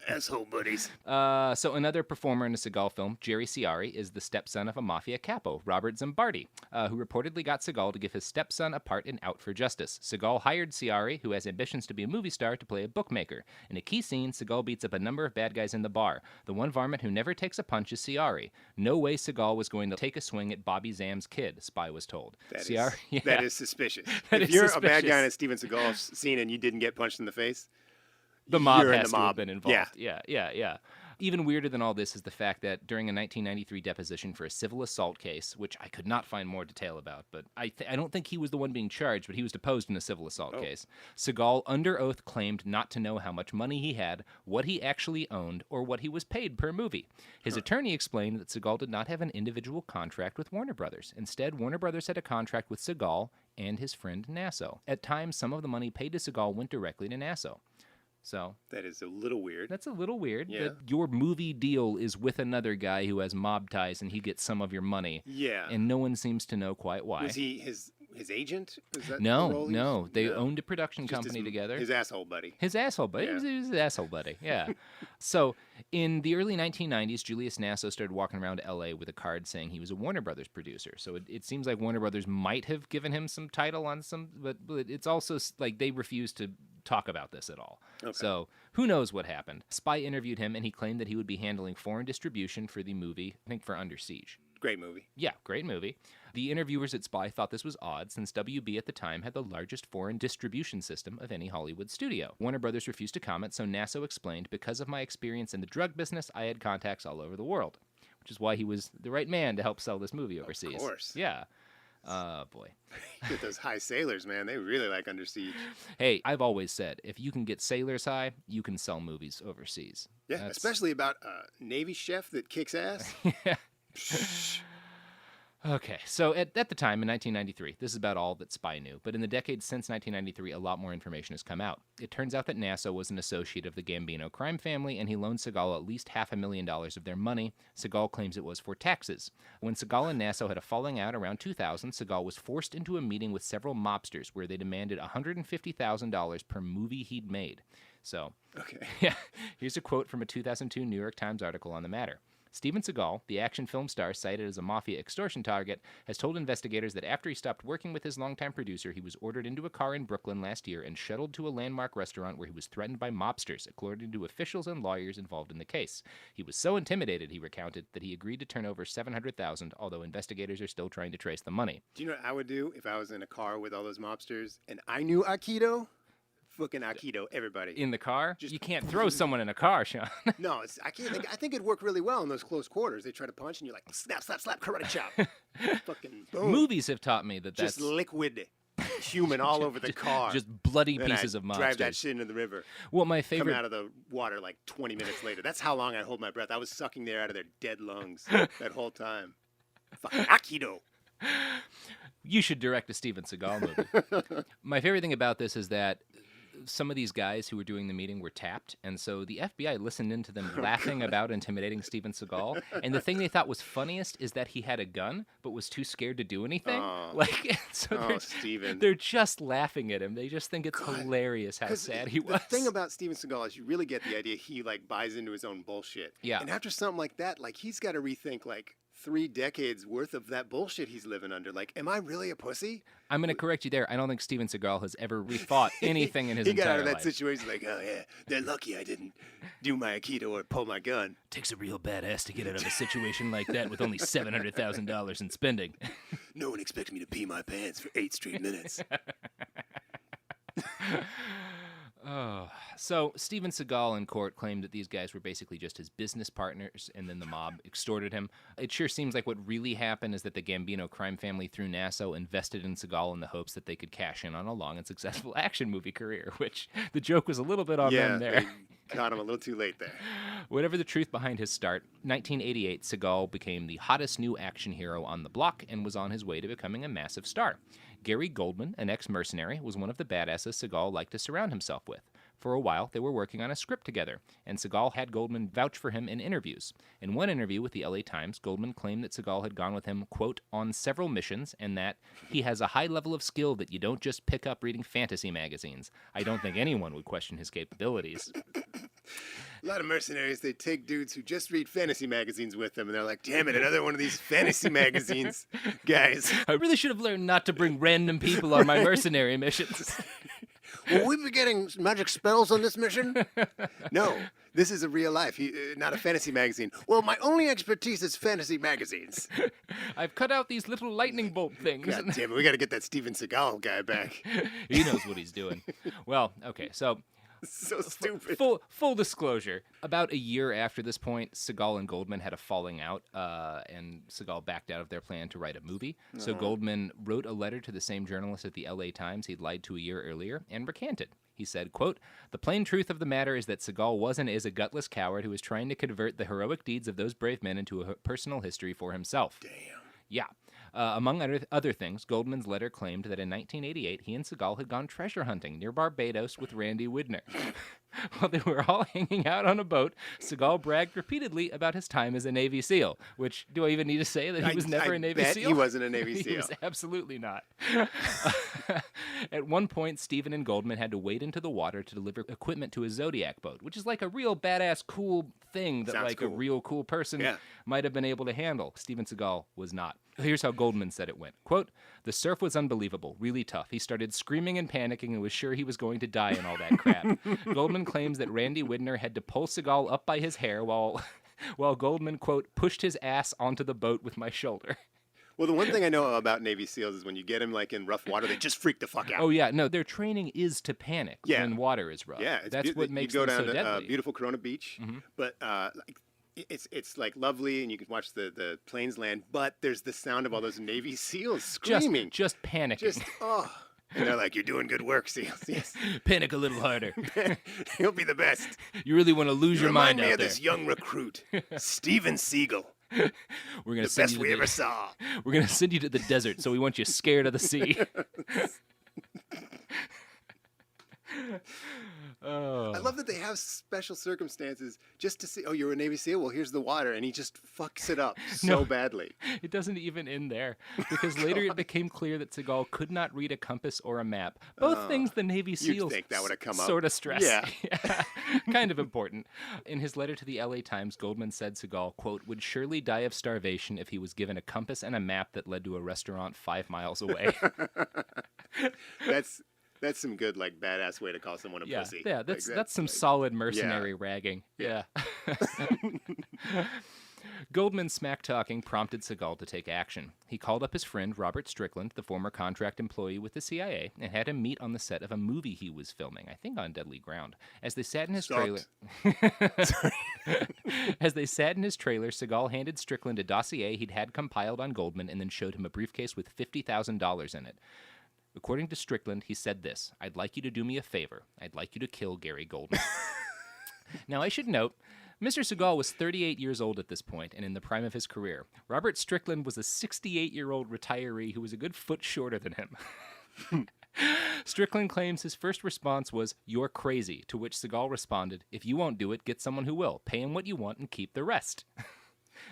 S8: asshole buddies.
S7: So another performer in a Seagal film, Jerry Ciari, is the stepson of a mafia capo, Robert Zimbardi, who reportedly got Seagal to give his stepson a part in Out for Justice. Seagal hired Ciari, who has ambitions to be a movie star, to play a bookmaker. In a key scene, Seagal beats up a number of bad guys in the bar. The one varmint who never takes a punch is Ciari. No way Seagal was going to take a swing at Bobby Zam's kid, Spy was told.
S8: That is suspicious.
S7: That
S8: if
S7: is
S8: you're
S7: suspicious.
S8: a bad guy in a Steven Seagal scene and you didn't get punched in the face,
S7: The mob
S8: you're in
S7: has
S8: the
S7: to have
S8: mob.
S7: been involved. Yeah. Even weirder than all this is the fact that during a 1993 deposition for a civil assault case, which I could not find more detail about, but I don't think he was the one being charged, but he was deposed in a civil assault case. Seagal, under oath, claimed not to know how much money he had, what he actually owned, or what he was paid per movie. His attorney explained that Seagal did not have an individual contract with Warner Brothers. Instead, Warner Brothers had a contract with Seagal and his friend Nasso. At times, some of the money paid to Seagal went directly to Nasso. So
S8: that is a little weird.
S7: that's a little weird.
S8: Yeah.
S7: That your movie deal is with another guy who has mob ties and he gets some of your money.
S8: Yeah.
S7: And no one seems to know quite why.
S8: Was he his agent? Was that the
S7: No,
S8: role he
S7: no.
S8: was-
S7: They owned a production
S8: Just
S7: company
S8: his,
S7: together.
S8: His asshole buddy.
S7: His asshole buddy.
S8: Yeah.
S7: He was his asshole buddy. Yeah. So in the early 1990s, Julius Nasso started walking around L.A. with a card saying he was a Warner Brothers producer. So it seems like Warner Brothers might have given him some title on some, but it's also like they refused to talk about this at all.
S8: Okay.
S7: So who knows what happened? Spy interviewed him, and he claimed that he would be handling foreign distribution for the movie, I think for Under Siege.
S8: Great movie.
S7: Yeah, great movie. The interviewers at Spy thought this was odd since WB at the time had the largest foreign distribution system of any Hollywood studio. Warner Brothers refused to comment, so Nasso explained, because of my experience in the drug business, I had contacts all over the world, which is why he was the right man to help sell this movie overseas.
S8: Of course.
S7: Yeah. Boy.
S8: Get those high sailors, man. They really like Under Siege.
S7: Hey, I've always said, if you can get sailors high, you can sell movies overseas.
S8: Yeah,
S7: That's-
S8: especially about a Navy chef that kicks ass.
S7: Okay, so at the time, in 1993, this is about all that Spy knew, but in the decades since 1993, a lot more information has come out. It turns out that Nasso was an associate of the Gambino crime family, and he loaned Seagal at least $500,000 of their money. Seagal claims it was for taxes. When Seagal and Nasso had a falling out around 2000, Seagal was forced into a meeting with several mobsters where they demanded $150,000 per movie he'd made. So,
S8: Okay.
S7: yeah, here's a quote from a 2002 New York Times article on the matter. Steven Seagal, the action film star cited as a mafia extortion target, has told investigators that after he stopped working with his longtime producer, he was ordered into a car in Brooklyn last year and shuttled to a landmark restaurant where he was threatened by mobsters, according to officials and lawyers involved in the case. He was so intimidated, he recounted, that he agreed to turn over $700,000, although investigators are still trying to trace the money.
S8: Do you know what I would do if I was in a car with all those mobsters and I knew Aikido? Fucking Aikido, everybody.
S7: In the car?
S8: Just-
S7: You can't throw someone in a car, Sean.
S8: No, I can't. I think it'd work really well in those close quarters. They try to punch and you're like, snap, slap, slap, karate chop. Fucking boom.
S7: Movies have taught me that
S8: Just
S7: that's
S8: liquid human all over the car.
S7: just bloody
S8: Then
S7: pieces
S8: I
S7: of mobsters.
S8: drive that shit into the river.
S7: Well, my
S8: Come
S7: favorite...
S8: out of the water like 20 minutes later. That's how long I hold my breath. I was sucking the air out of their dead lungs that whole time. Fucking Aikido.
S7: You should direct a Steven Seagal movie. My favorite thing about this is that some of these guys who were doing the meeting were tapped, and so the FBI listened into them laughing about intimidating Steven Seagal. And the thing they thought was funniest is that he had a gun, but was too scared to do anything. They're just laughing at him. They just think it's hilarious how sad he was.
S8: The thing about Steven Seagal is you really get the idea he like buys into his own bullshit.
S7: Yeah.
S8: And after something like that, like he's got to rethink like 3 decades worth of that bullshit he's living under. Like, am I really a pussy?
S7: I'm going to correct you there. I don't think Steven Seagal has ever rethought anything in his entire life.
S8: He got out of that situation like, oh yeah, they're lucky I didn't do my aikido or pull my gun.
S7: Takes a real badass to get out of a situation like that with only $700,000 in spending.
S8: No one expects me to pee my pants for 8 straight minutes.
S7: So Steven Seagal in court claimed that these guys were basically just his business partners, and then the mob extorted him. It sure seems like what really happened is that the Gambino crime family through Nassau invested in Seagal in the hopes that they could cash in on a long and successful action movie career, which the joke was a little bit on them there.
S8: They got him a little too late there.
S7: Whatever the truth behind his start, 1988, Seagal became the hottest new action hero on the block and was on his way to becoming a massive star. Gary Goldman, an ex-mercenary, was one of the badasses Seagal liked to surround himself with. For a while, they were working on a script together, and Seagal had Goldman vouch for him in interviews. In one interview with the LA Times, Goldman claimed that Seagal had gone with him, quote, on several missions, and that he has a high level of skill that you don't just pick up reading fantasy magazines. I don't think anyone would question his capabilities.
S8: A lot of mercenaries, they take dudes who just read fantasy magazines with them, and they're like, damn it, another one of these fantasy magazines, guys.
S7: I really should have learned not to bring random people on my mercenary missions.
S8: Will we be getting magic spells on this mission? No, this is a real life, not a fantasy magazine. Well, my only expertise is fantasy magazines.
S7: I've cut out these little lightning bolt things.
S8: God damn it, we got to get that Steven Seagal guy back.
S7: He knows what he's doing. Well, okay, so...
S8: So stupid.
S7: Full disclosure. About a year after this point, Seagal and Goldman had a falling out, and Seagal backed out of their plan to write a movie. So Goldman wrote a letter to the same journalist at the LA Times he'd lied to a year earlier and recanted. He said, quote, the plain truth of the matter is that Seagal was and is a gutless coward who is trying to convert the heroic deeds of those brave men into a personal history for himself.
S8: Damn.
S7: Yeah. Among other things, Goldman's letter claimed that in 1988, he and Seagal had gone treasure hunting near Barbados with Randy Widner. While they were all hanging out on a boat, Seagal bragged repeatedly about his time as a Navy SEAL, which, do I even need to say that he was never a Navy SEAL?
S8: He wasn't a Navy SEAL.
S7: He was absolutely not. At one point, Steven and Goldman had to wade into the water to deliver equipment to a Zodiac boat, which is like a real badass cool thing that
S8: Sounds cool.
S7: a real cool person might have been able to handle. Steven Seagal was not. Here's how Goldman said it went. Quote, the surf was unbelievable, really tough. He started screaming and panicking and was sure he was going to die and all that crap. Goldman claims that Randy Widner had to pull Seagal up by his hair while Goldman, quote, pushed his ass onto the boat with my shoulder.
S8: Well, the one thing I know about Navy SEALs is when you get them like in rough water, they just freak the fuck out.
S7: Oh yeah, no, their training is to panic when water is rough.
S8: Yeah,
S7: that's what makes them so deadly. You go down to
S8: beautiful Corona Beach, but it's like lovely, and you can watch the planes land. But there's the sound of all those Navy SEAls screaming,
S7: just panicking.
S8: And they're like, "You're doing good work, SEALs." Yes.
S7: Panic a little harder.
S8: You'll be the best.
S7: You really want to lose your mind out there.
S8: Remind me of this young recruit, Steven Seagal.
S7: We're gonna
S8: the best we ever saw.
S7: We're gonna send you to the desert, so we want you scared of the sea.
S8: I love that they have special circumstances just to see, oh, you're a Navy SEAL? Well, here's the water. And he just fucks it up so badly.
S7: It doesn't even end there. Because later it became clear that Seagal could not read a compass or a map. Both things the Navy SEALs
S8: think that would have come up.
S7: Sort of stress.
S8: Yeah.
S7: Kind of important. In his letter to the LA Times, Goldman said Seagal, quote, would surely die of starvation if he was given a compass and a map that led to a restaurant 5 miles away.
S8: That's some good, like, badass way to call someone a pussy.
S7: Yeah, that's some solid mercenary ragging. Yeah. Goldman's smack-talking prompted Seagal to take action. He called up his friend Robert Strickland, the former contract employee with the CIA, and had him meet on the set of a movie he was filming, I think on Deadly Ground. As they sat in his trailer... As they sat in his trailer, Seagal handed Strickland a dossier he'd had compiled on Goldman and then showed him a briefcase with $50,000 in it. According to Strickland, he said this, I'd like you to do me a favor. I'd like you to kill Gary Goldman. Now, I should note, Mr. Seagal was 38 years old at this point and in the prime of his career. Robert Strickland was a 68-year-old retiree who was a good foot shorter than him. Strickland claims his first response was, "You're crazy," to which Seagal responded, "If you won't do it, get someone who will. Pay him what you want and keep the rest."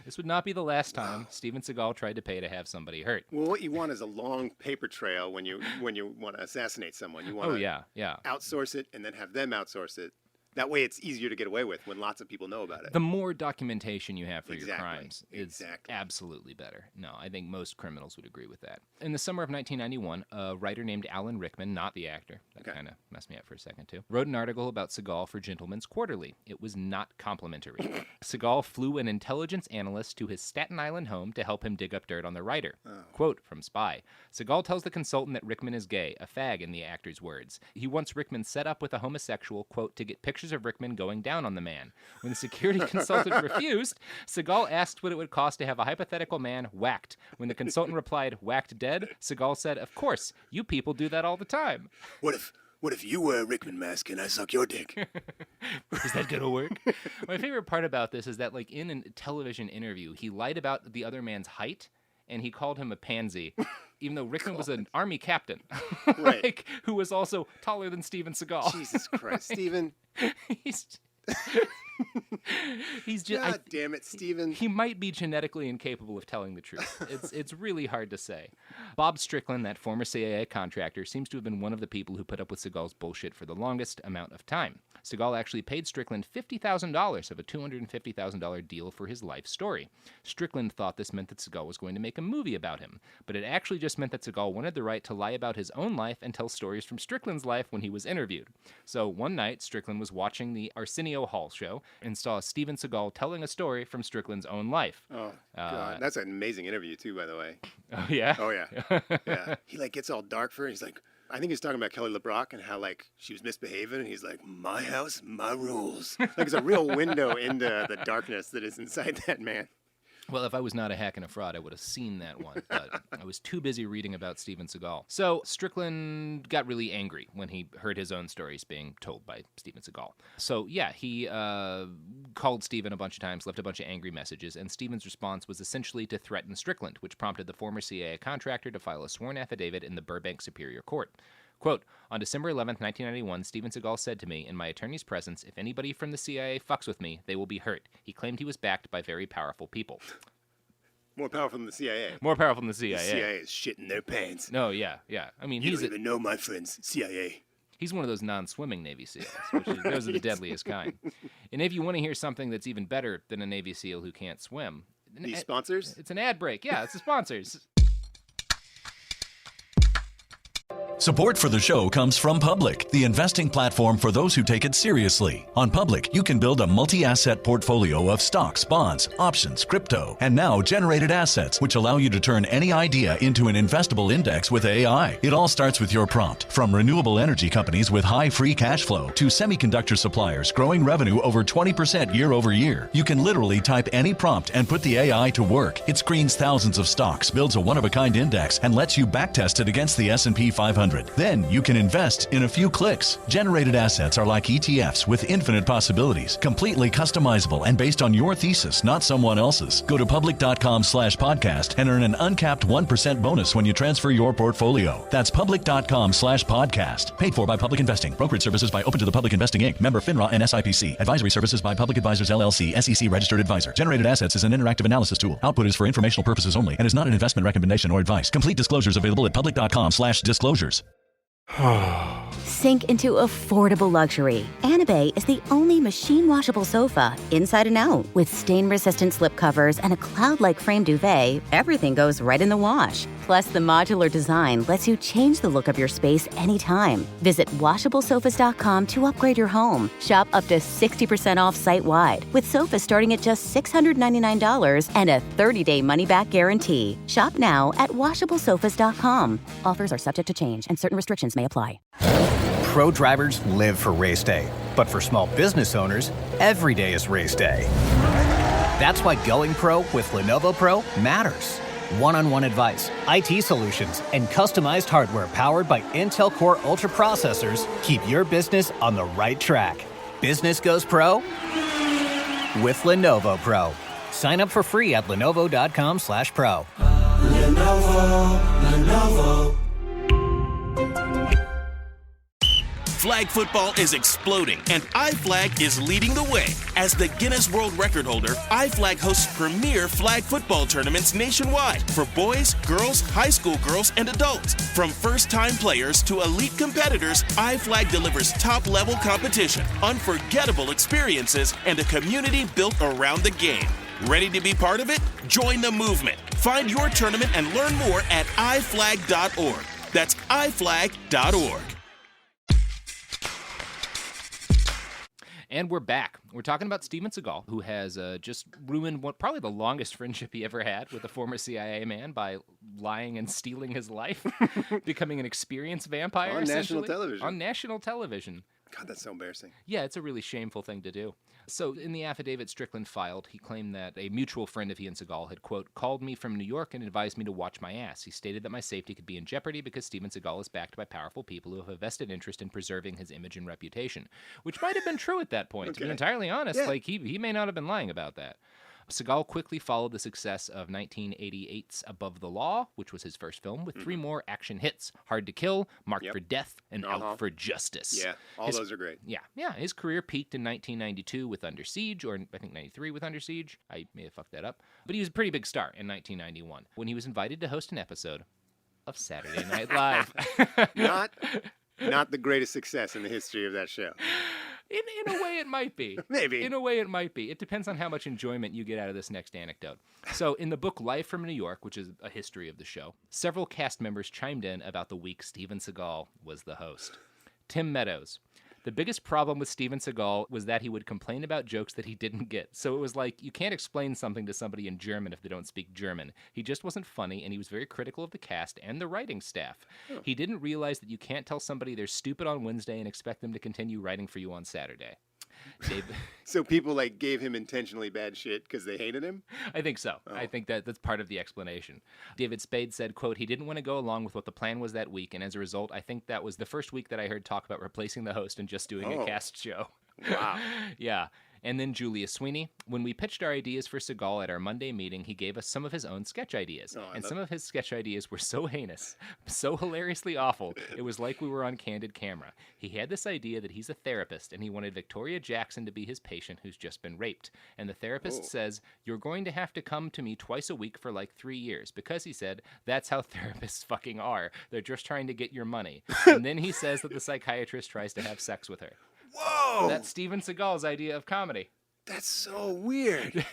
S7: This would not be the last time Steven Seagal tried to pay to have somebody hurt.
S8: Well, what you want is a long paper trail when you want to assassinate someone. You want to outsource it and then have them outsource it. That way it's easier to get away with when lots of people know about it.
S7: The more documentation you have for your crimes is absolutely better. No, I think most criminals would agree with that. In the summer of 1991, a writer named Alan Rickman, not the actor, that kind of messed me up for a second too, wrote an article about Seagal for Gentleman's Quarterly. It was not complimentary. Seagal flew an intelligence analyst to his Staten Island home to help him dig up dirt on the writer. Quote from Spy, Seagal tells the consultant that Rickman is gay, a fag in the actor's words. He wants Rickman set up with a homosexual, quote, to get pictures of Rickman going down on the man. When the security consultant refused, Seagal asked what it would cost to have a hypothetical man whacked. When the consultant replied, "Whacked dead," Seagal said, "Of course, you people do that all the time."
S8: What if you wear a Rickman mask and I suck your dick?
S7: Is that gonna work? My favorite part about this is that, like, in a television interview, he lied about the other man's height, and he called him a pansy, even though Rickman was an army captain,
S8: right?
S7: Who was also taller than Steven Seagal.
S8: Jesus Christ, Steven.
S7: He's just.
S8: God damn it, Steven.
S7: He might be genetically incapable of telling the truth. It's really hard to say. Bob Strickland, that former CIA contractor, seems to have been one of the people who put up with Seagal's bullshit for the longest amount of time. Seagal actually paid Strickland $50,000 of a $250,000 deal for his life story. Strickland thought this meant that Seagal was going to make a movie about him, but it actually just meant that Seagal wanted the right to lie about his own life and tell stories from Strickland's life when he was interviewed. So one night, Strickland was watching the Arsenio Hall show and saw Steven Seagal telling a story from Strickland's own life.
S8: Oh, God. That's an amazing interview, too, by the way.
S7: Oh, yeah?
S8: Oh, yeah. Yeah. He, like, gets all dark for it. He's like, I think he's talking about Kelly LeBrock and how, like, she was misbehaving. And he's like, my house, my rules. Like, it's a real window into the darkness that is inside that man.
S7: Well, if I was not a hack and a fraud, I would have seen that one, but I was too busy reading about Steven Seagal. So Strickland got really angry when he heard his own stories being told by Steven Seagal. So yeah, he called Steven a bunch of times, left a bunch of angry messages, and Steven's response was essentially to threaten Strickland, which prompted the former CIA contractor to file a sworn affidavit in the Burbank Superior Court. Quote, on December 11th, 1991, Steven Seagal said to me, in my attorney's presence, if anybody from the CIA fucks with me, they will be hurt. He claimed he was backed by very powerful people.
S8: More powerful than the CIA.
S7: More powerful than the CIA.
S8: The CIA is shitting their pants.
S7: No, yeah. I mean,
S8: you don't even know my friends, CIA.
S7: He's one of those non-swimming Navy SEALs, which is, those are the deadliest kind. And if you want to hear something that's even better than a Navy SEAL who can't swim...
S8: These sponsors?
S7: It's an ad break. Yeah, it's the sponsors.
S2: Support for the show comes from Public, the investing platform for those who take it seriously. On Public, you can build a multi-asset portfolio of stocks, bonds, options, crypto, and now generated assets, which allow you to turn any idea into an investable index with AI. It all starts with your prompt. From renewable energy companies with high free cash flow to semiconductor suppliers growing revenue over 20% year over year, you can literally type any prompt and put the AI to work. It screens thousands of stocks, builds a one-of-a-kind index, and lets you backtest it against the S&P 500. Then you can invest in a few clicks. Generated assets are like ETFs with infinite possibilities, completely customizable and based on your thesis, not someone else's. Go to public.com/podcast and earn an uncapped 1% bonus when you transfer your portfolio. That's public.com/podcast. Paid for by Public Investing. Brokerage services by Open to the Public Investing Inc. Member FINRA and SIPC. Advisory services by Public Advisors LLC, SEC registered advisor. Generated assets is an interactive analysis tool. Output is for informational purposes only and is not an investment recommendation or advice. Complete disclosures available at public.com/disclosures.
S3: Sink into affordable luxury. Anabe is the only machine washable sofa, inside and out. With stain-resistant slip covers and a cloud-like frame duvet, everything goes right in the wash. Plus, the modular design lets you change the look of your space anytime. Visit washablesofas.com to upgrade your home. Shop up to 60% off site-wide, with sofas starting at just $699 and a 30-day money-back guarantee. Shop now at washablesofas.com. Offers are subject to change, and certain restrictions may apply.
S4: Pro drivers live for race day, but for small business owners, every day is race day. That's why going pro with Lenovo Pro matters. One-on-one advice, IT solutions, and customized hardware powered by Intel Core Ultra processors keep your business on the right track. Business goes pro with Lenovo Pro. Sign up for free at lenovo.com/pro.
S9: Lenovo.
S5: Flag football is exploding, and iFlag is leading the way. As the Guinness World Record holder, iFlag hosts premier flag football tournaments nationwide for boys, girls, high school girls, and adults. From first-time players to elite competitors, iFlag delivers top-level competition, unforgettable experiences, and a community built around the game. Ready to be part of it? Join the movement. Find your tournament and learn more at iflag.org. That's iflag.org.
S7: And we're back. We're talking about Steven Seagal, who has just ruined probably the longest friendship he ever had with a former CIA man by lying and stealing his life, becoming an experienced vampire.
S8: On national television.
S7: On national television.
S8: God, that's so embarrassing.
S7: Yeah, it's a really shameful thing to do. So in the affidavit Strickland filed, he claimed that a mutual friend of he and Seagal had, quote, called me from New York and advised me to watch my ass. He stated that my safety could be in jeopardy because Steven Seagal is backed by powerful people who have a vested interest in preserving his image and reputation, which might have been true at that point. To be entirely honest, like he may not have been lying about that. Seagal quickly followed the success of 1988's Above the Law, which was his first film, with three more action hits: Hard to Kill, Marked for Death, and Out for Justice.
S8: Yeah, those are great.
S7: Yeah. His career peaked in 1992 with Under Siege, or I think 93 with Under Siege. I may have fucked that up. But he was a pretty big star in 1991 when he was invited to host an episode of Saturday Night Live.
S8: Not the greatest success in the history of that show.
S7: In a way, it might be.
S8: Maybe.
S7: In a way, it might be. It depends on how much enjoyment you get out of this next anecdote. So, in the book Live from New York, which is a history of the show, several cast members chimed in about the week Steven Seagal was the host. Tim Meadows. The biggest problem with Steven Seagal was that he would complain about jokes that he didn't get. So it was like, you can't explain something to somebody in German if they don't speak German. He just wasn't funny, and he was very critical of the cast and the writing staff. He didn't realize that you can't tell somebody they're stupid on Wednesday and expect them to continue writing for you on Saturday.
S8: So people gave him intentionally bad shit because they hated him?
S7: I think so. I think that's part of the explanation. David Spade said, quote, he didn't want to go along with what the plan was that week, and as a result, I think that was the first week that I heard talk about replacing the host and just doing a cast show.
S8: Wow.
S7: Yeah. And then Julia Sweeney. When we pitched our ideas for Seagal at our Monday meeting, he gave us some of his own sketch ideas. And some of his sketch ideas were so heinous, so hilariously awful, it was like we were on candid camera. He had this idea that he's a therapist, and he wanted Victoria Jackson to be his patient who's just been raped. And the therapist says, you're going to have to come to me twice a week for 3 years. Because, he said, that's how therapists fucking are. They're just trying to get your money. And then he says that the psychiatrist tries to have sex with her.
S8: Whoa!
S7: That's Steven Seagal's idea of comedy.
S8: That's so weird.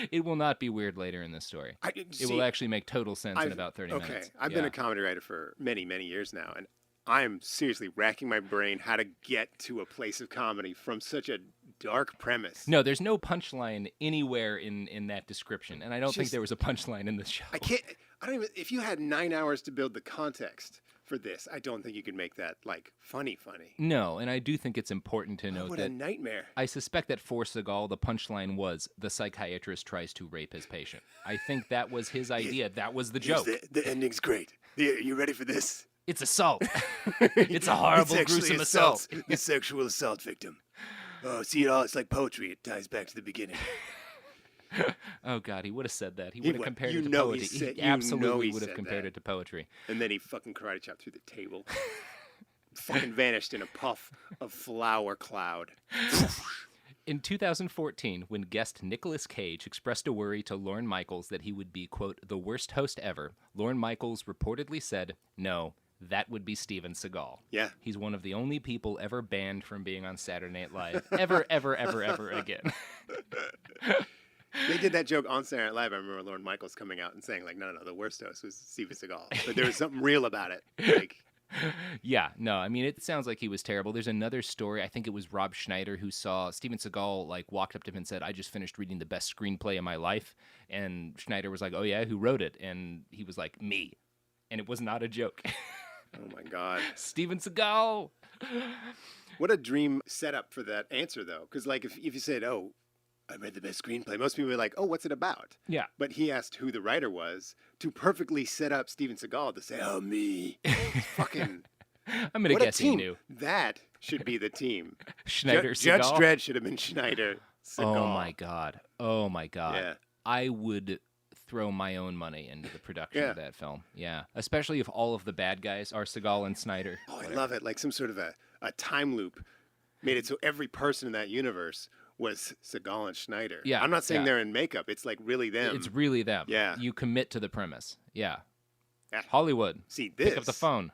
S7: It will not be weird later in this story. It will actually make total sense in about 30 minutes.
S8: Okay, I've been a comedy writer for many, many years now, and I'm seriously racking my brain how to get to a place of comedy from such a dark premise.
S7: No, there's no punchline anywhere in that description, and I don't think there was a punchline in this show.
S8: If you had 9 hours to build the context for this, I don't think you could make that funny.
S7: No, and I do think it's important to note
S8: what
S7: that
S8: a nightmare.
S7: I suspect that for Seagal, the punchline was the psychiatrist tries to rape his patient. I think that was his idea. That was the joke.
S8: The ending's great. You ready for this?
S7: It's assault. It's a horrible, gruesome assault.
S8: The sexual assault victim. Oh, see it all? It's like poetry. It ties back to the beginning.
S7: Oh, God, he would have said that. He would have compared it to poetry. He
S8: absolutely
S7: would have compared it to poetry.
S8: And then he fucking karate chopped through the table. Fucking vanished in a puff of flour cloud.
S7: In 2014, when guest Nicolas Cage expressed a worry to Lorne Michaels that he would be, quote, the worst host ever, Lorne Michaels reportedly said, no, that would be Steven Seagal.
S8: Yeah.
S7: He's one of the only people ever banned from being on Saturday Night Live. Ever, ever, ever, ever again.
S8: They did that joke on Saturday Night Live. I remember Lorne Michaels coming out and saying, no, the worst host was Steven Seagal. But there was something real about it.
S7: Yeah, no, I mean, it sounds like he was terrible. There's another story. I think it was Rob Schneider who saw Steven Seagal, walked up to him and said, I just finished reading the best screenplay of my life. And Schneider was like, oh, yeah, who wrote it? And he was like, me. And it was not a joke.
S8: Oh, my God.
S7: Steven Seagal.
S8: What a dream setup for that answer, though. Because, if you said, oh, I read the best screenplay, most people were like, oh, what's it about?
S7: Yeah.
S8: But he asked who the writer was to perfectly set up Steven Seagal to say, oh, me. Fucking.
S7: I'm going to guess he knew.
S8: That should be the team.
S7: Schneider Seagal.
S8: Judge Dredd should have been Schneider Seagal.
S7: Oh, my God.
S8: Yeah.
S7: I would throw my own money into the production of that film. Yeah. Especially if all of the bad guys are Seagal and Snyder.
S8: Oh, I love it. Like some sort of a a time loop made it so every person in that universe was Seagal and Schneider.
S7: Yeah,
S8: I'm not saying
S7: yeah.
S8: they're in makeup. It's like really them.
S7: It's really them.
S8: Yeah.
S7: You commit to the premise. Yeah.
S8: Yeah.
S7: Hollywood.
S8: See, this.
S7: Pick up the phone.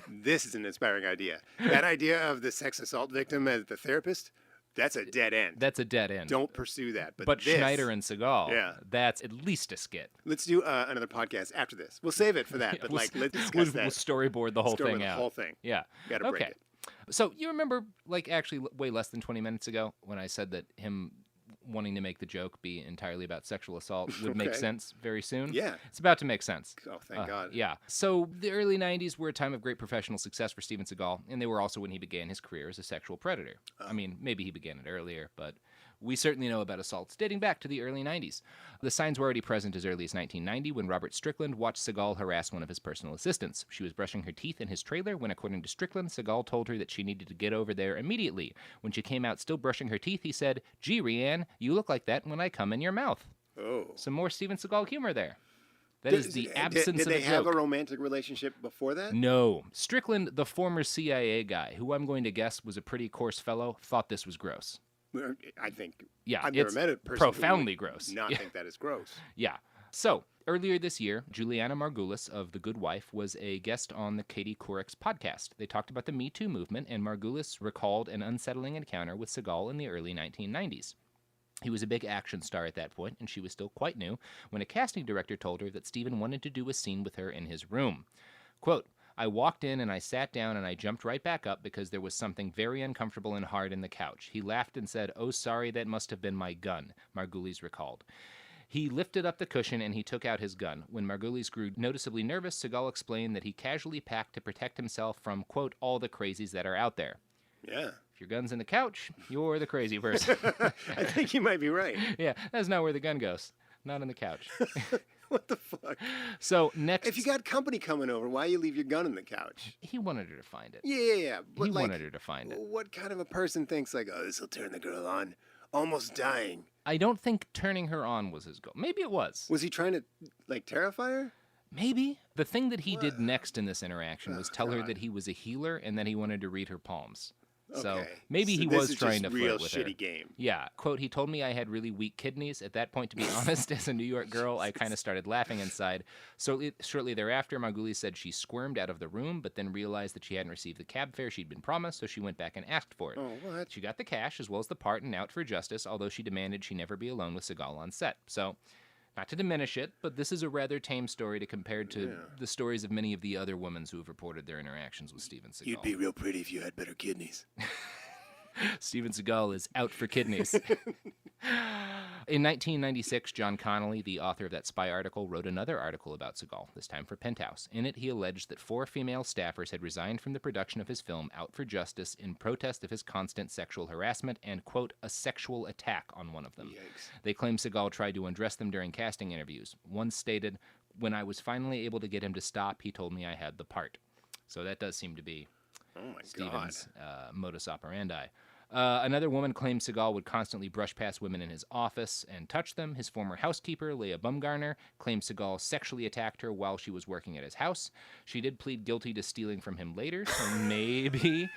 S8: This is an inspiring idea. That idea of the sex assault victim as the therapist, that's a dead end.
S7: That's a dead end.
S8: Don't pursue that.
S7: But
S8: this,
S7: Schneider and Seagal,
S8: Yeah.
S7: that's at least a skit.
S8: Let's do another podcast after this. We'll save it for that. But let's discuss that.
S7: We'll storyboard the whole thing out.
S8: The whole thing.
S7: Yeah.
S8: Gotta break it.
S7: So you remember, actually way less than 20 minutes ago when I said that him wanting to make the joke be entirely about sexual assault would make sense very soon?
S8: Yeah.
S7: It's about to make sense.
S8: Oh, thank God.
S7: Yeah. So the early 90s were a time of great professional success for Steven Seagal, and they were also when he began his career as a sexual predator. I mean, maybe he began it earlier, but we certainly know about assaults dating back to the early 90s. The signs were already present as early as 1990 when Robert Strickland watched Seagal harass one of his personal assistants. She was brushing her teeth in his trailer when, according to Strickland, Seagal told her that she needed to get over there immediately. When she came out still brushing her teeth, he said, "Gee, Rianne, you look like that when I come in your mouth."
S8: Oh.
S7: Some more Steven Seagal humor there. That is the absence
S8: did
S7: of a
S8: they have
S7: joke.
S8: a romantic relationship before that?
S7: No. Strickland, the former CIA guy, who I'm going to guess was a pretty coarse fellow, thought this was gross.
S8: I think.
S7: Yeah,
S8: I've never
S7: it's
S8: met a person
S7: profoundly
S8: who would
S7: gross.
S8: Not
S7: Yeah.
S8: think that is gross.
S7: Yeah. So, earlier this year, Juliana Margulis of The Good Wife was a guest on the Katie Couric's podcast. They talked about the Me Too movement, and Margulis recalled an unsettling encounter with Seagal in the early 1990s. He was a big action star at that point, and she was still quite new, when a casting director told her that Steven wanted to do a scene with her in his room. Quote, "I walked in and I sat down and I jumped right back up because there was something very uncomfortable and hard in the couch. He laughed and said, 'Oh, sorry, that must have been my gun,'" Margulies recalled. He lifted up the cushion and he took out his gun. When Margulies grew noticeably nervous, Seagal explained that he casually packed to protect himself from, quote, "all the crazies that are out there."
S8: Yeah.
S7: If your gun's in the couch, you're the crazy person.
S8: I think you might be right.
S7: Yeah, that's not where the gun goes. Not in the couch.
S8: What the fuck?
S7: So next...
S8: If you got company coming over, why you leave your gun in the couch?
S7: He wanted her to find it.
S8: Yeah. But
S7: He
S8: like,
S7: wanted her to find it.
S8: What kind of a person thinks like, oh, this will turn the girl on? Almost dying.
S7: I don't think turning her on was his goal. Maybe it was.
S8: Was he trying to, like, terrify her?
S7: Maybe. The thing that he did next in this interaction was tell her that he was a healer and that he wanted to read her palms. So
S8: Okay.
S7: maybe
S8: So
S7: he
S8: this
S7: was
S8: is
S7: trying
S8: just
S7: to
S8: real
S7: flirt with her.
S8: shitty game.
S7: Yeah. Quote, "He told me I had really weak kidneys. At that point, to be honest, as a New York girl, I kind of started laughing inside." So shortly thereafter, Margulies said she squirmed out of the room, but then realized that she hadn't received the cab fare she'd been promised, so she went back and asked for it.
S8: Oh, what?
S7: She got the cash as well as the part and out for justice, although she demanded she never be alone with Seagal on set. So, not to diminish it, but this is a rather tame story to compare to the stories of many of the other women who have reported their interactions with Steven Seagal.
S8: You'd be real pretty if you had better kidneys.
S7: Steven Seagal is out for kidneys. In 1996, John Connolly, the author of that spy article, wrote another article about Seagal, this time for Penthouse. In it, he alleged that 4 female staffers had resigned from the production of his film Out for Justice in protest of his constant sexual harassment and, quote, "a sexual attack" on one of them.
S8: Yikes.
S7: They claim Seagal tried to undress them during casting interviews. One stated, "When I was finally able to get him to stop, he told me I had the part." So that does seem to be Steven's modus operandi. Another woman claimed Seagal would constantly brush past women in his office and touch them. His former housekeeper, Leah Bumgarner, claimed Seagal sexually attacked her while she was working at his house. She did plead guilty to stealing from him later, so maybe.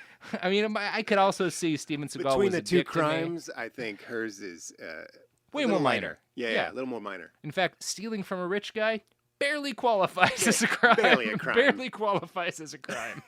S7: I mean, I could also see Steven Seagal
S8: Between
S7: was
S8: the
S7: a
S8: two
S7: dick to me.
S8: crimes, I think hers is
S7: Way
S8: a
S7: more
S8: little
S7: minor.
S8: lighter. Yeah, a little more minor.
S7: In fact, stealing from a rich guy barely qualifies as a crime.
S8: barely a crime.
S7: Barely qualifies as a crime.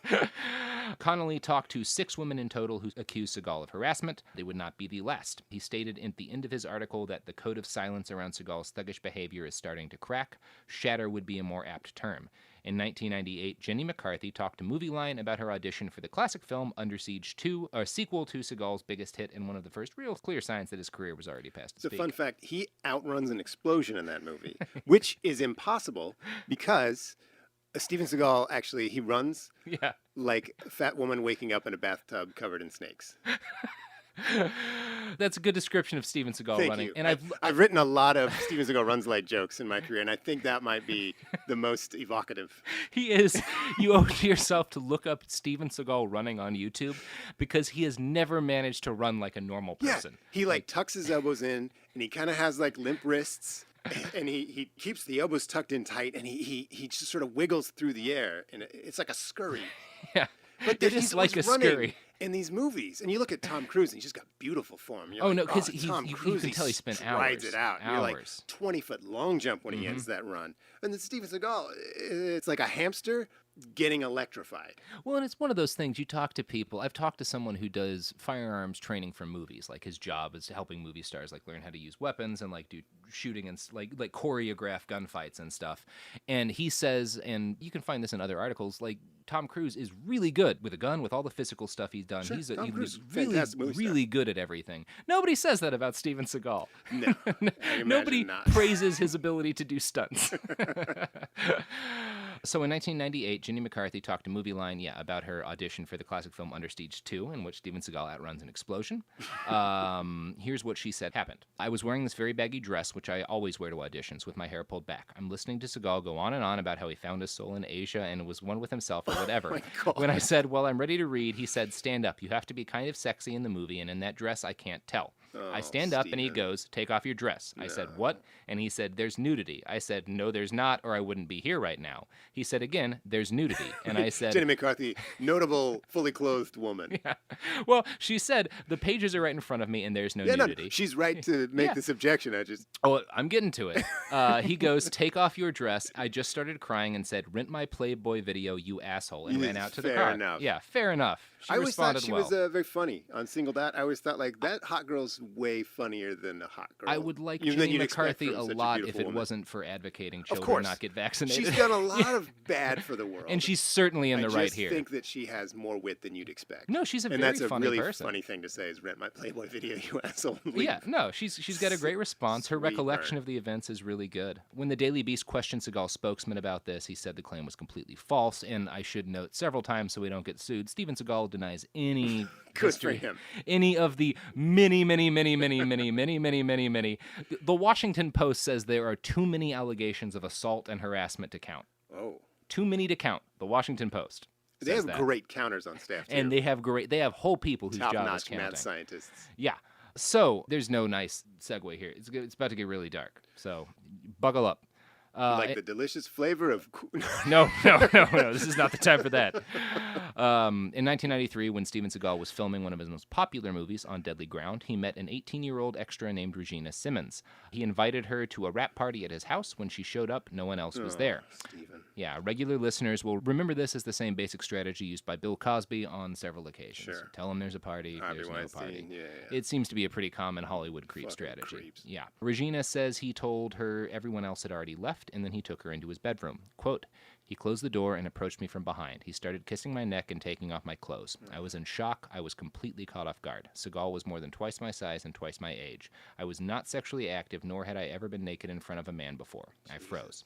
S7: Connolly talked to 6 women in total who accused Seagal of harassment. They would not be the last. He stated at the end of his article that the code of silence around Seagal's thuggish behavior is starting to crack. Shatter would be a more apt term. In 1998, Jenny McCarthy talked to Movie Line about her audition for the classic film Under Siege 2, a sequel to Seagal's biggest hit and one of the first real clear signs that his career was already past its
S8: It's a
S7: peak.
S8: fun fact. He outruns an explosion in that movie, which is impossible because Steven Seagal actually, he runs
S7: Yeah.
S8: like a fat woman waking up in a bathtub covered in snakes.
S7: That's a good description of Steven Seagal
S8: Thank
S7: running.
S8: you.
S7: And
S8: I've written a lot of Steven Seagal runs like jokes in my career, and I think that might be the most evocative.
S7: He is. You owe it to yourself to look up Steven Seagal running on YouTube because he has never managed to run like a normal person.
S8: Yeah, he like tucks his elbows in, and he kind of has like limp wrists, and he keeps the elbows tucked in tight, and he just sort of wiggles through the air, and it's like a scurry.
S7: Yeah.
S8: But
S7: It is like a scurry.
S8: in these movies. And you look at Tom Cruise, and he's just got beautiful form. You're
S7: Oh,
S8: like,
S7: no, because
S8: Tom Cruise,
S7: you can tell he spent
S8: strides
S7: hours.
S8: it out. You're like 20-foot long jump when he ends that run. And then Steven Seagal, it's like a hamster getting electrified.
S7: Well, and it's one of those things, you talk to people. I've talked to someone who does firearms training for movies. Like, his job is helping movie stars, like, learn how to use weapons and, like, do shooting and, like choreograph gunfights and stuff. And he says, and you can find this in other articles, like, Tom Cruise is really good with a gun, with all the physical stuff he's done.
S8: Sure,
S7: He's
S8: really
S7: good at everything. Nobody says that about Steven Seagal.
S8: No,
S7: Nobody
S8: not.
S7: praises his ability to do stunts. So in 1998, Jenny McCarthy talked to Movie Line, about her audition for the classic film Under Siege 2, in which Steven Seagal outruns an explosion. Here's what she said happened. I was wearing this very baggy dress, which I always wear to auditions, with my hair pulled back. I'm listening to Seagal go on and on about how he found his soul in Asia and was one with himself or whatever. When I said, well, I'm ready to read, he said, stand up. You have to be kind of sexy in the movie, and in that dress, I can't tell. I stand up, and he goes, take off your dress. I said, what? And he said, there's nudity. I said, no, there's not, or I wouldn't be here right now. He said again, there's nudity. And I said...
S8: Jenny McCarthy, notable, fully clothed woman.
S7: Yeah. Well, she said, the pages are right in front of me, and there's no nudity.
S8: No, she's right to make this objection.
S7: Oh, I'm getting to it. He goes, take off your dress. I just started crying and said, rent my Playboy video, you asshole, and ran out to the car.
S8: Fair enough.
S7: Yeah, fair enough.
S8: I always thought she was very funny on Singled Out. I always thought, like, that hot girl's way funnier than a hot girl.
S7: I would like Jenny McCarthy a lot if it wasn't for advocating children not get vaccinated.
S8: She's done a lot of bad for the world.
S7: And she's certainly in the right here.
S8: I just think that she has more wit than you'd expect.
S7: No, she's a very funny person.
S8: And that's a really funny thing to say, is rent my Playboy video, you asshole.
S7: Yeah, no, she's got a great response. Her recollection of the events is really good. When the Daily Beast questioned Seagal's spokesman about this, he said the claim was completely false, and I should note several times so we don't get sued, Steven Seagal denies any history, any of the many. The Washington Post says there are too many allegations of assault and harassment to count.
S8: Oh.
S7: Too many to count. The Washington Post.
S8: They have great counters on staff, too.
S7: And they have whole people whose job is
S8: top-notch
S7: counting.
S8: mad scientists.
S7: Yeah. So there's no nice segue here. It's about to get really dark. So buckle up.
S8: Like the delicious flavor of...
S7: No. This is not the time for that. In 1993, when Steven Seagal was filming one of his most popular movies, On Deadly Ground, he met an 18-year-old extra named Regina Simmons. He invited her to a rap party at his house. When she showed up, no one else was there.
S8: Steven.
S7: Yeah, regular listeners will remember this as the same basic strategy used by Bill Cosby on several occasions.
S8: Sure.
S7: Tell him there's a party, there's no party.
S8: Yeah.
S7: It seems to be a pretty common Hollywood creep strategy.
S8: Creeps.
S7: Yeah. Regina says he told her everyone else had already left, and then he took her into his bedroom. Quote, he closed the door and approached me from behind. He started kissing my neck and taking off my clothes. I was in shock. I was completely caught off guard. Seagal was more than twice my size and twice my age. I was not sexually active, nor had I ever been naked in front of a man before. I froze.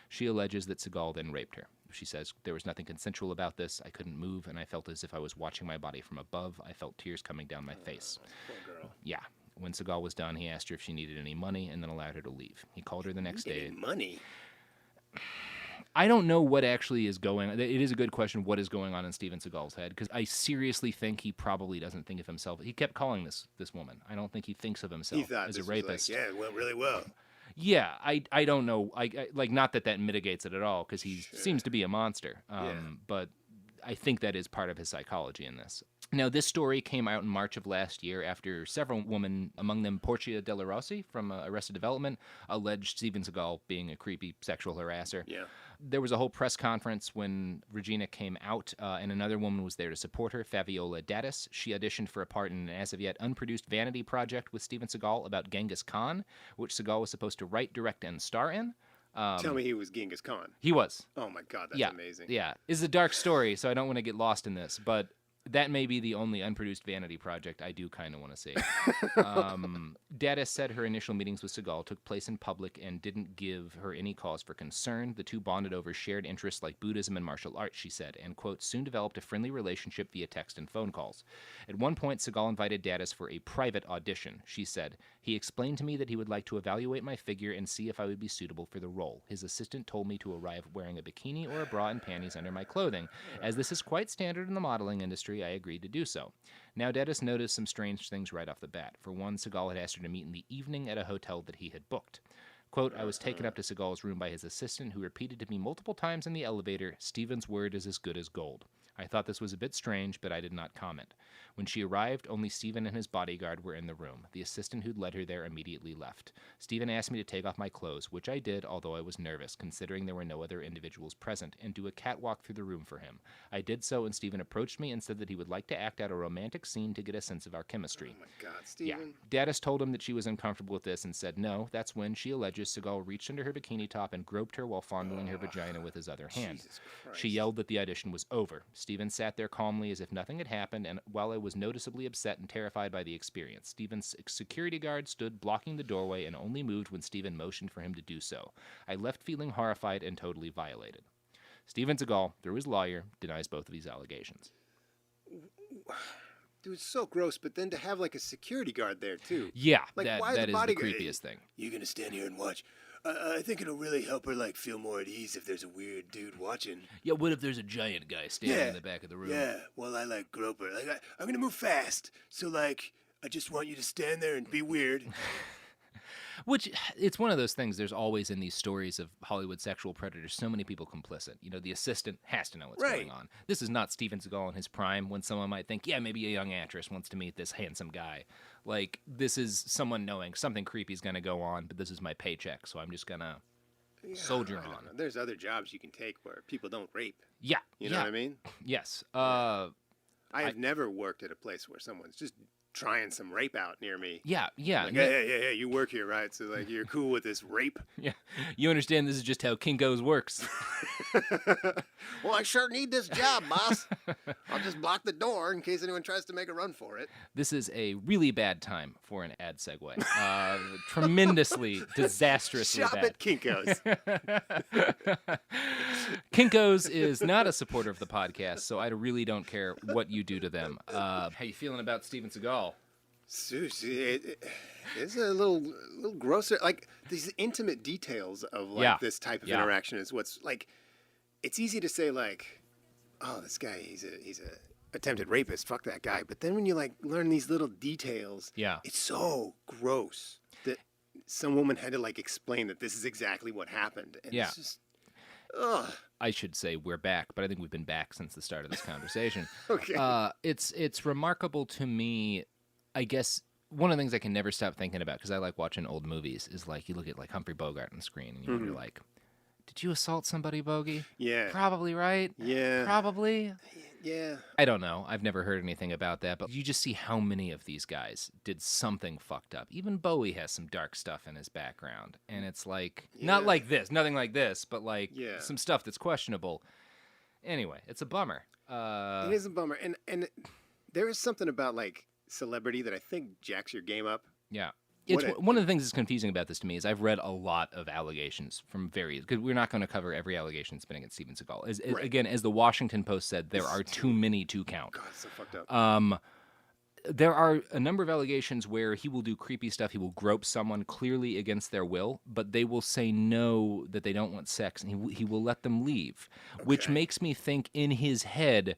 S7: She alleges that Seagal then raped her. She says, there was nothing consensual about this. I couldn't move, and I felt as if I was watching my body from above. I felt tears coming down my face.
S8: Poor girl.
S7: Yeah. When Seagal was done, he asked her if she needed any money and then allowed her to leave. He called her the next day.
S8: Money?
S7: I don't know what actually is going on. It is a good question, what is going on in Steven Seagal's head, because I seriously think he probably doesn't think of himself. He kept calling this woman. I don't think he thinks of himself as a rapist.
S8: Like, yeah, it went really well.
S7: Yeah, I don't know. I like, not that mitigates it at all, because he seems to be a monster. But I think that is part of his psychology in this. Now, this story came out in March of last year after several women, among them Portia de la Rossi from Arrested Development, alleged Steven Seagal being a creepy sexual harasser.
S8: Yeah.
S7: There was a whole press conference when Regina came out, and another woman was there to support her, Fabiola Dattis. She auditioned for a part in an as-of-yet unproduced vanity project with Steven Seagal about Genghis Khan, which Seagal was supposed to write, direct, and star in.
S8: Tell me he was Genghis Khan.
S7: He was.
S8: Oh, my God, that's amazing.
S7: Yeah. It's a dark story, so I don't want to get lost in this, but that may be the only unproduced vanity project I do kind of want to see. Dattis said her initial meetings with Seagal took place in public and didn't give her any cause for concern. The two bonded over shared interests like Buddhism and martial arts, she said, and, quote, soon developed a friendly relationship via text and phone calls. At one point, Seagal invited Dattis for a private audition. She said, he explained to me that he would like to evaluate my figure and see if I would be suitable for the role. His assistant told me to arrive wearing a bikini or a bra and panties under my clothing. As this is quite standard in the modeling industry, I agreed to do so. Now, Dattis noticed some strange things right off the bat. For one, Seagal had asked her to meet in the evening at a hotel that he had booked. Quote, I was taken up to Seagal's room by his assistant, who repeated to me multiple times in the elevator, Steven's word is as good as gold. I thought this was a bit strange, but I did not comment. When she arrived, only Stephen and his bodyguard were in the room. The assistant who'd led her there immediately left. Stephen asked me to take off my clothes, which I did, although I was nervous, considering there were no other individuals present, and do a catwalk through the room for him. I did so, and Stephen approached me and said that he would like to act out a romantic scene to get a sense of our chemistry.
S8: Oh my God, Stephen.
S7: Yeah. Daddis told him that she was uncomfortable with this and said no. That's when, she alleges, Seagal reached under her bikini top and groped her while fondling her vagina with his other hand. She yelled that the audition was over. Stephen sat there calmly as if nothing had happened, and while I was noticeably upset and terrified by the experience, Stephen's security guard stood blocking the doorway and only moved when Stephen motioned for him to do so. I left feeling horrified and totally violated. Stephen Seagal, through his lawyer, denies both of these allegations.
S8: Dude, it's so gross, but then to have like a security guard there too.
S7: Yeah,
S8: like,
S7: that is the creepiest thing.
S8: You're gonna stand here and watch. I think it'll really help her like feel more at ease if there's a weird dude watching.
S7: Yeah, what if there's a giant guy standing in the back of the room?
S8: Yeah, well, I like grope her. Like, I'm gonna move fast, so like I just want you to stand there and be weird.
S7: Which, it's one of those things, there's always in these stories of Hollywood sexual predators, so many people complicit. You know, the assistant has to know what's going on. This is not Steven Seagal in his prime when someone might think, yeah, maybe a young actress wants to meet this handsome guy. Like, this is someone knowing something creepy is going to go on, but this is my paycheck, so I'm just going to soldier on.
S8: There's other jobs you can take where people don't rape.
S7: Yeah.
S8: You know what I mean?
S7: Yes.
S8: I have never worked at a place where someone's just trying some rape out near me.
S7: Yeah.
S8: Like, yeah, you work here, right? So, like, you're cool with this rape?
S7: Yeah. You understand this is just how Kinko's works.
S8: Well, I sure need this job, boss. I'll just block the door in case anyone tries to make a run for it.
S7: This is a really bad time for an ad segue. Tremendously, disastrously
S8: Shop
S7: bad.
S8: at Kinko's.
S7: Kinko's is not a supporter of the podcast, so I really don't care what you do to them. How you feeling about Steven Seagal?
S8: Seriously, it's a little grosser. Like, these intimate details of like this type of interaction is what's like. It's easy to say like, oh, this guy, he's a attempted rapist. Fuck that guy. But then when you like learn these little details, it's so gross that some woman had to like explain that this is exactly what happened. And it's just, ugh.
S7: I should say we're back, but I think we've been back since the start of this conversation.
S8: Okay.
S7: It's remarkable to me, I guess. One of the things I can never stop thinking about, because I like watching old movies, is like you look at like Humphrey Bogart on the screen and you wonder like, did you assault somebody, Bogey?
S8: Yeah.
S7: Probably, right?
S8: Yeah.
S7: Probably.
S8: Yeah.
S7: I don't know. I've never heard anything about that, but you just see how many of these guys did something fucked up. Even Bowie has some dark stuff in his background, and it's like, not like this, nothing like this, but like some stuff that's questionable. Anyway, it's a bummer.
S8: It is a bummer, and there is something about like celebrity that I think jacks your game up.
S7: Yeah. One of the things that's confusing about this to me is I've read a lot of allegations from various, because we're not going to cover every allegation that's been against Steven Seagal. Again, as the Washington Post said, there are too many to count.
S8: God, it's so fucked up.
S7: There are a number of allegations where he will do creepy stuff. He will grope someone clearly against their will, but they will say no, that they don't want sex, and he will let them leave, which makes me think in his head,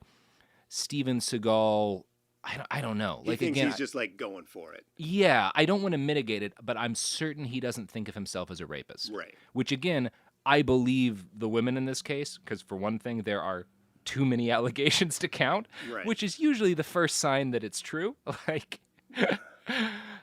S7: Steven Seagal, I don't know.
S8: He thinks he's just like going for it.
S7: Yeah, I don't want to mitigate it, but I'm certain he doesn't think of himself as a rapist.
S8: Right.
S7: Which again, I believe the women in this case, because for one thing, there are too many allegations to count, which is usually the first sign that it's true. Like,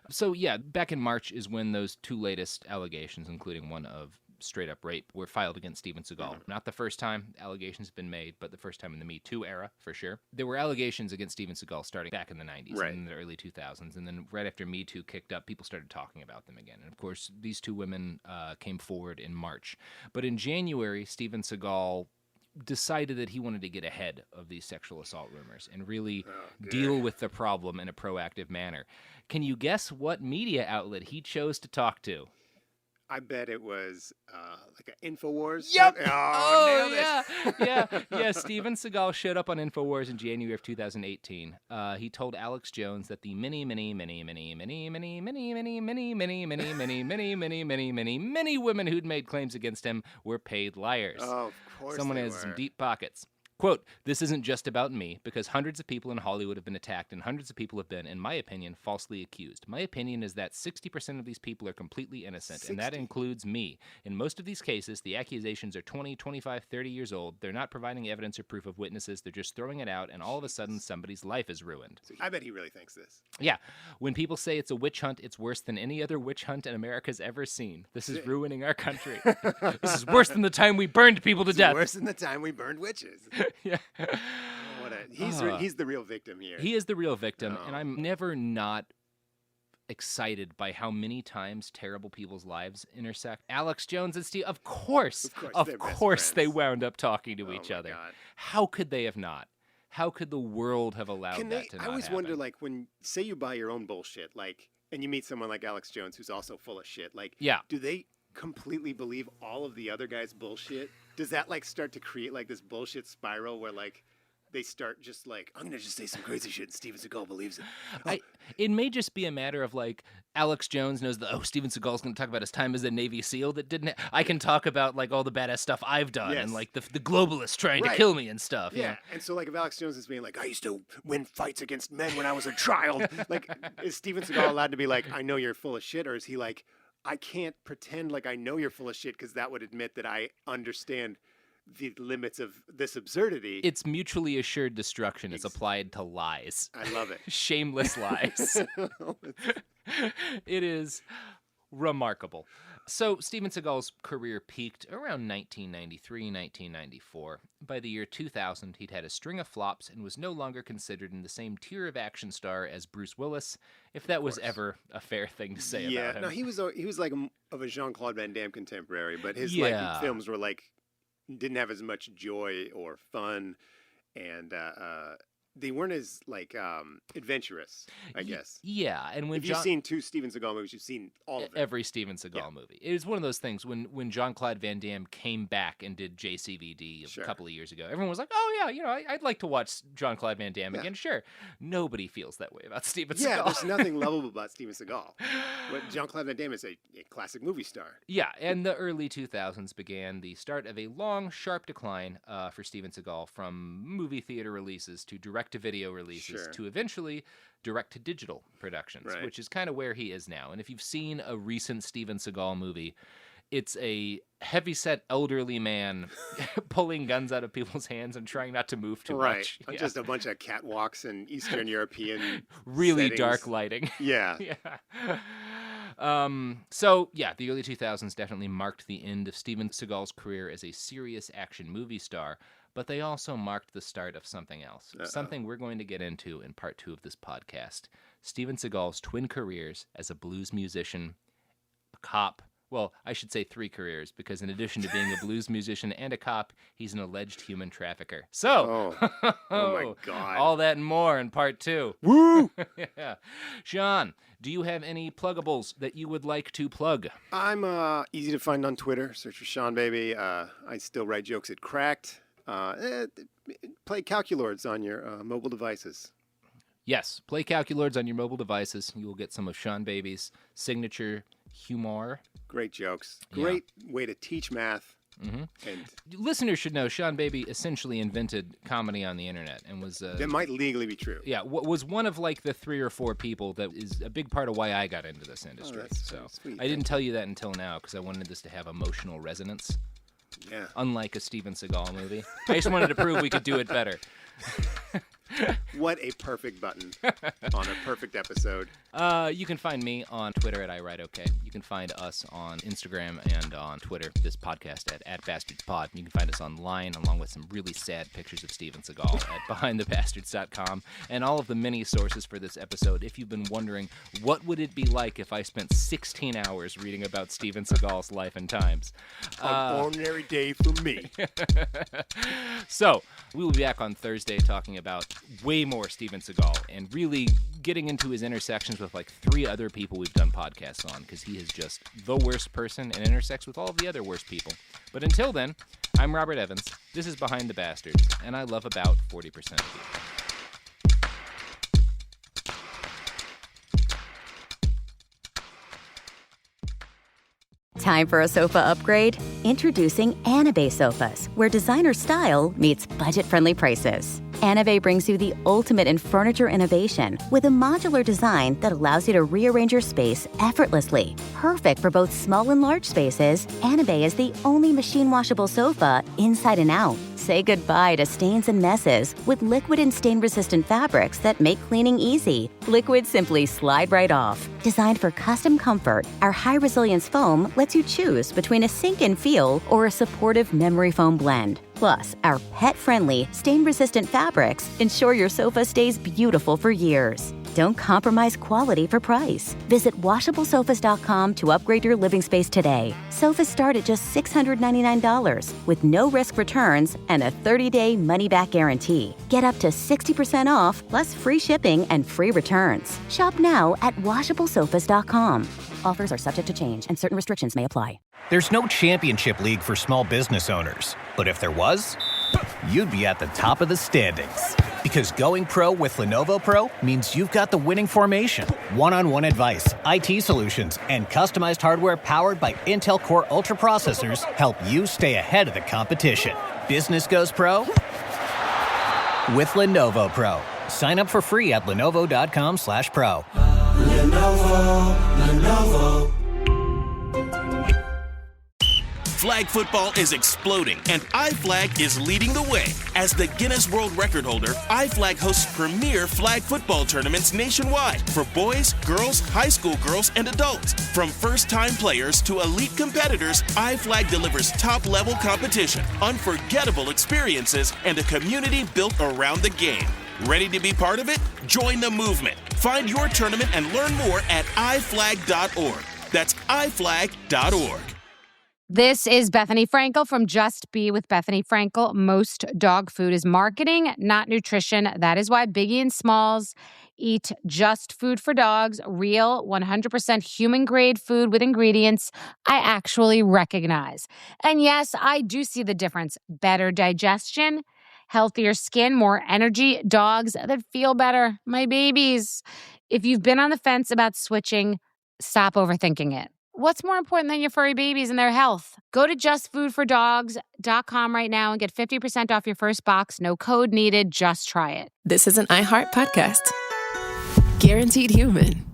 S7: so yeah, back in March is when those two latest allegations, including one of straight up rape, were filed against Steven Seagal. Not the first time allegations have been made, but the first time in the Me Too era, for sure. There were allegations against Steven Seagal starting back in the 90s and in the early 2000s, and then right after Me Too kicked up, people started talking about them again. And of course, these two women came forward in March. But in January, Steven Seagal decided that he wanted to get ahead of these sexual assault rumors and really deal with the problem in a proactive manner. Can you guess what media outlet he chose to talk to?
S8: I bet it was like an InfoWars.
S7: Yep.
S8: Oh,
S7: yeah. Steven Seagal showed up on InfoWars in January of 2018. He told Alex Jones that the many women who'd made claims against him were paid liars.
S8: Oh, of course.
S7: Someone has some deep pockets. Quote, "This isn't just about me, because hundreds of people in Hollywood have been attacked and hundreds of people have been, in my opinion, falsely accused. My opinion is that 60% of these people are completely innocent, and that includes me. In most of these cases, the accusations are 20, 25, 30 years old. They're not providing evidence or proof of witnesses. They're just throwing it out, and all of a sudden, somebody's life is ruined."
S8: I bet he really thinks this.
S7: Yeah. When people say it's a witch hunt, it's worse than any other witch hunt America's ever seen. This is ruining our country. This is worse than the time we burned people to death.
S8: Worse than the time we burned witches.
S7: Yeah.
S8: He's the real victim here.
S7: He is the real victim, and I'm never not excited by how many times terrible people's lives intersect. Alex Jones and Steve, of course they wound up talking to each other.
S8: God.
S7: How could they have not? How could the world have allowed that to not
S8: I always
S7: happen?
S8: wonder, like, when, say you buy your own bullshit, like, and you meet someone like Alex Jones who's also full of shit, like, do they completely believe all of the other guys' bullshit? Does that, like, start to create, like, this bullshit spiral where, like, they start just like, I'm going to just say some crazy shit and Steven Seagal believes it.
S7: It may just be a matter of like, Alex Jones knows that, Steven Seagal's going to talk about his time as a Navy SEAL that didn't, I can talk about like all the badass stuff I've done and like the globalists trying to kill me and stuff.
S8: Yeah. And so like if Alex Jones is being like, I used to win fights against men when I was a child, like is Steven Seagal allowed to be like, I know you're full of shit? Or is he like, I can't pretend like I know you're full of shit because that would admit that I understand the limits of this absurdity.
S7: It's mutually assured destruction is applied to lies.
S8: I love it.
S7: Shameless lies. It is remarkable. So Steven Seagal's career peaked around 1993, 1994. By the year 2000, he'd had a string of flops and was no longer considered in the same tier of action star as Bruce Willis, if that was ever a fair thing to say about him.
S8: No, he was like of a Jean-Claude Van Damme contemporary, but his like films were like didn't have as much joy or fun, and they weren't as like adventurous, I guess.
S7: Yeah, and when
S8: if you've seen two Steven Seagal movies, you've seen all of them.
S7: Every Steven Seagal movie. It was one of those things when Jean-Claude Van Damme came back and did JCVD a couple of years ago. Everyone was like, "Oh yeah, I'd like to watch Jean-Claude Van Damme again." Sure, nobody feels that way about Steven Seagal.
S8: Yeah, there's nothing lovable about Steven Seagal. But Jean-Claude Van Damme is a classic movie star.
S7: Yeah, and the early 2000s began the start of a long, sharp decline for Steven Seagal from movie theater releases to direct-to-video releases to eventually direct-to-digital productions, which is kind of where he is now. And if you've seen a recent Steven Seagal movie, it's a heavyset elderly man pulling guns out of people's hands and trying not to move too much.
S8: Yeah. Just a bunch of catwalks and Eastern European
S7: really
S8: settings.
S7: Dark lighting.
S8: Yeah.
S7: So, the early 2000s definitely marked the end of Steven Seagal's career as a serious action movie star, but they also marked the start of something else, something we're going to get into in part 2 of this podcast. Steven Seagal's twin careers as a blues musician, a cop. Well, I should say 3 careers, because in addition to being a blues musician and a cop, he's an alleged human trafficker. So,
S8: oh my God.
S7: All that and more in part 2.
S8: Woo!
S7: Yeah. Sean, do you have any pluggables that you would like to plug?
S8: I'm easy to find on Twitter. Search for Seanbaby. I still write jokes at Cracked. Play Calculords on your mobile devices.
S7: Yes, play Calculords on your mobile devices. You will get some of Seanbaby's signature humor.
S8: Great jokes. Great way to teach math.
S7: Mm-hmm.
S8: And
S7: listeners should know Seanbaby essentially invented comedy on the internet and was...
S8: that might legally be true.
S7: Yeah, was one of like the 3 or 4 people that is a big part of why I got into this industry.
S8: That's sweet.
S7: I didn't tell you that until now because I wanted this to have emotional resonance.
S8: Yeah.
S7: Unlike a Steven Seagal movie. I just wanted to prove we could do it better.
S8: What a perfect button on a perfect episode.
S7: You can find me on Twitter at iWriteOK. You can find us on Instagram and on Twitter, this podcast at @BastardsPod. You can find us online along with some really sad pictures of Steven Seagal at BehindTheBastards.com and all of the many sources for this episode. If you've been wondering, what would it be like if I spent 16 hours reading about Steven Seagal's life and times?
S8: An ordinary day for me.
S7: So, we will be back on Thursday talking about way more Steven Seagal and really getting into his intersections with like 3 other people we've done podcasts on, because he is just the worst person and intersects with all of the other worst people. But until then, I'm Robert Evans, this is Behind the Bastards, and I love about 40% of people.
S3: Time for a sofa upgrade? Introducing Anabe sofas, where designer style meets budget-friendly prices. Anabe brings you the ultimate in furniture innovation with a modular design that allows you to rearrange your space effortlessly. Perfect for both small and large spaces, Anabe is the only machine-washable sofa inside and out. Say goodbye to stains and messes with liquid and stain-resistant fabrics that make cleaning easy. Liquid simply slide right off. Designed for custom comfort, our high-resilience foam lets you choose between a sink-in feel or a supportive memory foam blend. Plus, our pet-friendly, stain-resistant fabrics ensure your sofa stays beautiful for years. Don't compromise quality for price. Visit washablesofas.com to upgrade your living space today. Sofas start at just $699 with no risk returns and a 30-day money-back guarantee. Get up to 60% off plus free shipping and free returns. Shop now at washablesofas.com. Offers are subject to change and certain restrictions may apply.
S4: There's no championship league for small business owners, but if there was, you'd be at the top of the standings. Because going pro with Lenovo Pro means you've got the winning formation, one-on-one advice, IT solutions, and customized hardware powered by Intel Core Ultra processors help you stay ahead of the competition. Business goes pro with Lenovo Pro. Sign up for free at lenovo.com/pro.
S5: Lenovo. Flag football is exploding, and iFlag is leading the way. As the Guinness World Record holder, iFlag hosts premier flag football tournaments nationwide for boys, girls, high school girls, and adults. From first-time players to elite competitors, iFlag delivers top-level competition, unforgettable experiences, and a community built around the game. Ready to be part of it? Join the movement. Find your tournament and learn more at iflag.org. That's iflag.org.
S9: This is Bethany Frankel from Just Be with Bethany Frankel. Most dog food is marketing, not nutrition. That is why Biggie and Smalls eat just food for dogs, real 100% human-grade food with ingredients I actually recognize. And yes, I do see the difference. Better digestion, healthier skin, more energy, dogs that feel better, my babies. If you've been on the fence about switching, stop overthinking it. What's more important than your furry babies and their health? Go to justfoodfordogs.com right now and get 50% off your first box. No code needed. Just try it.
S1: This is an iHeart podcast. Guaranteed human.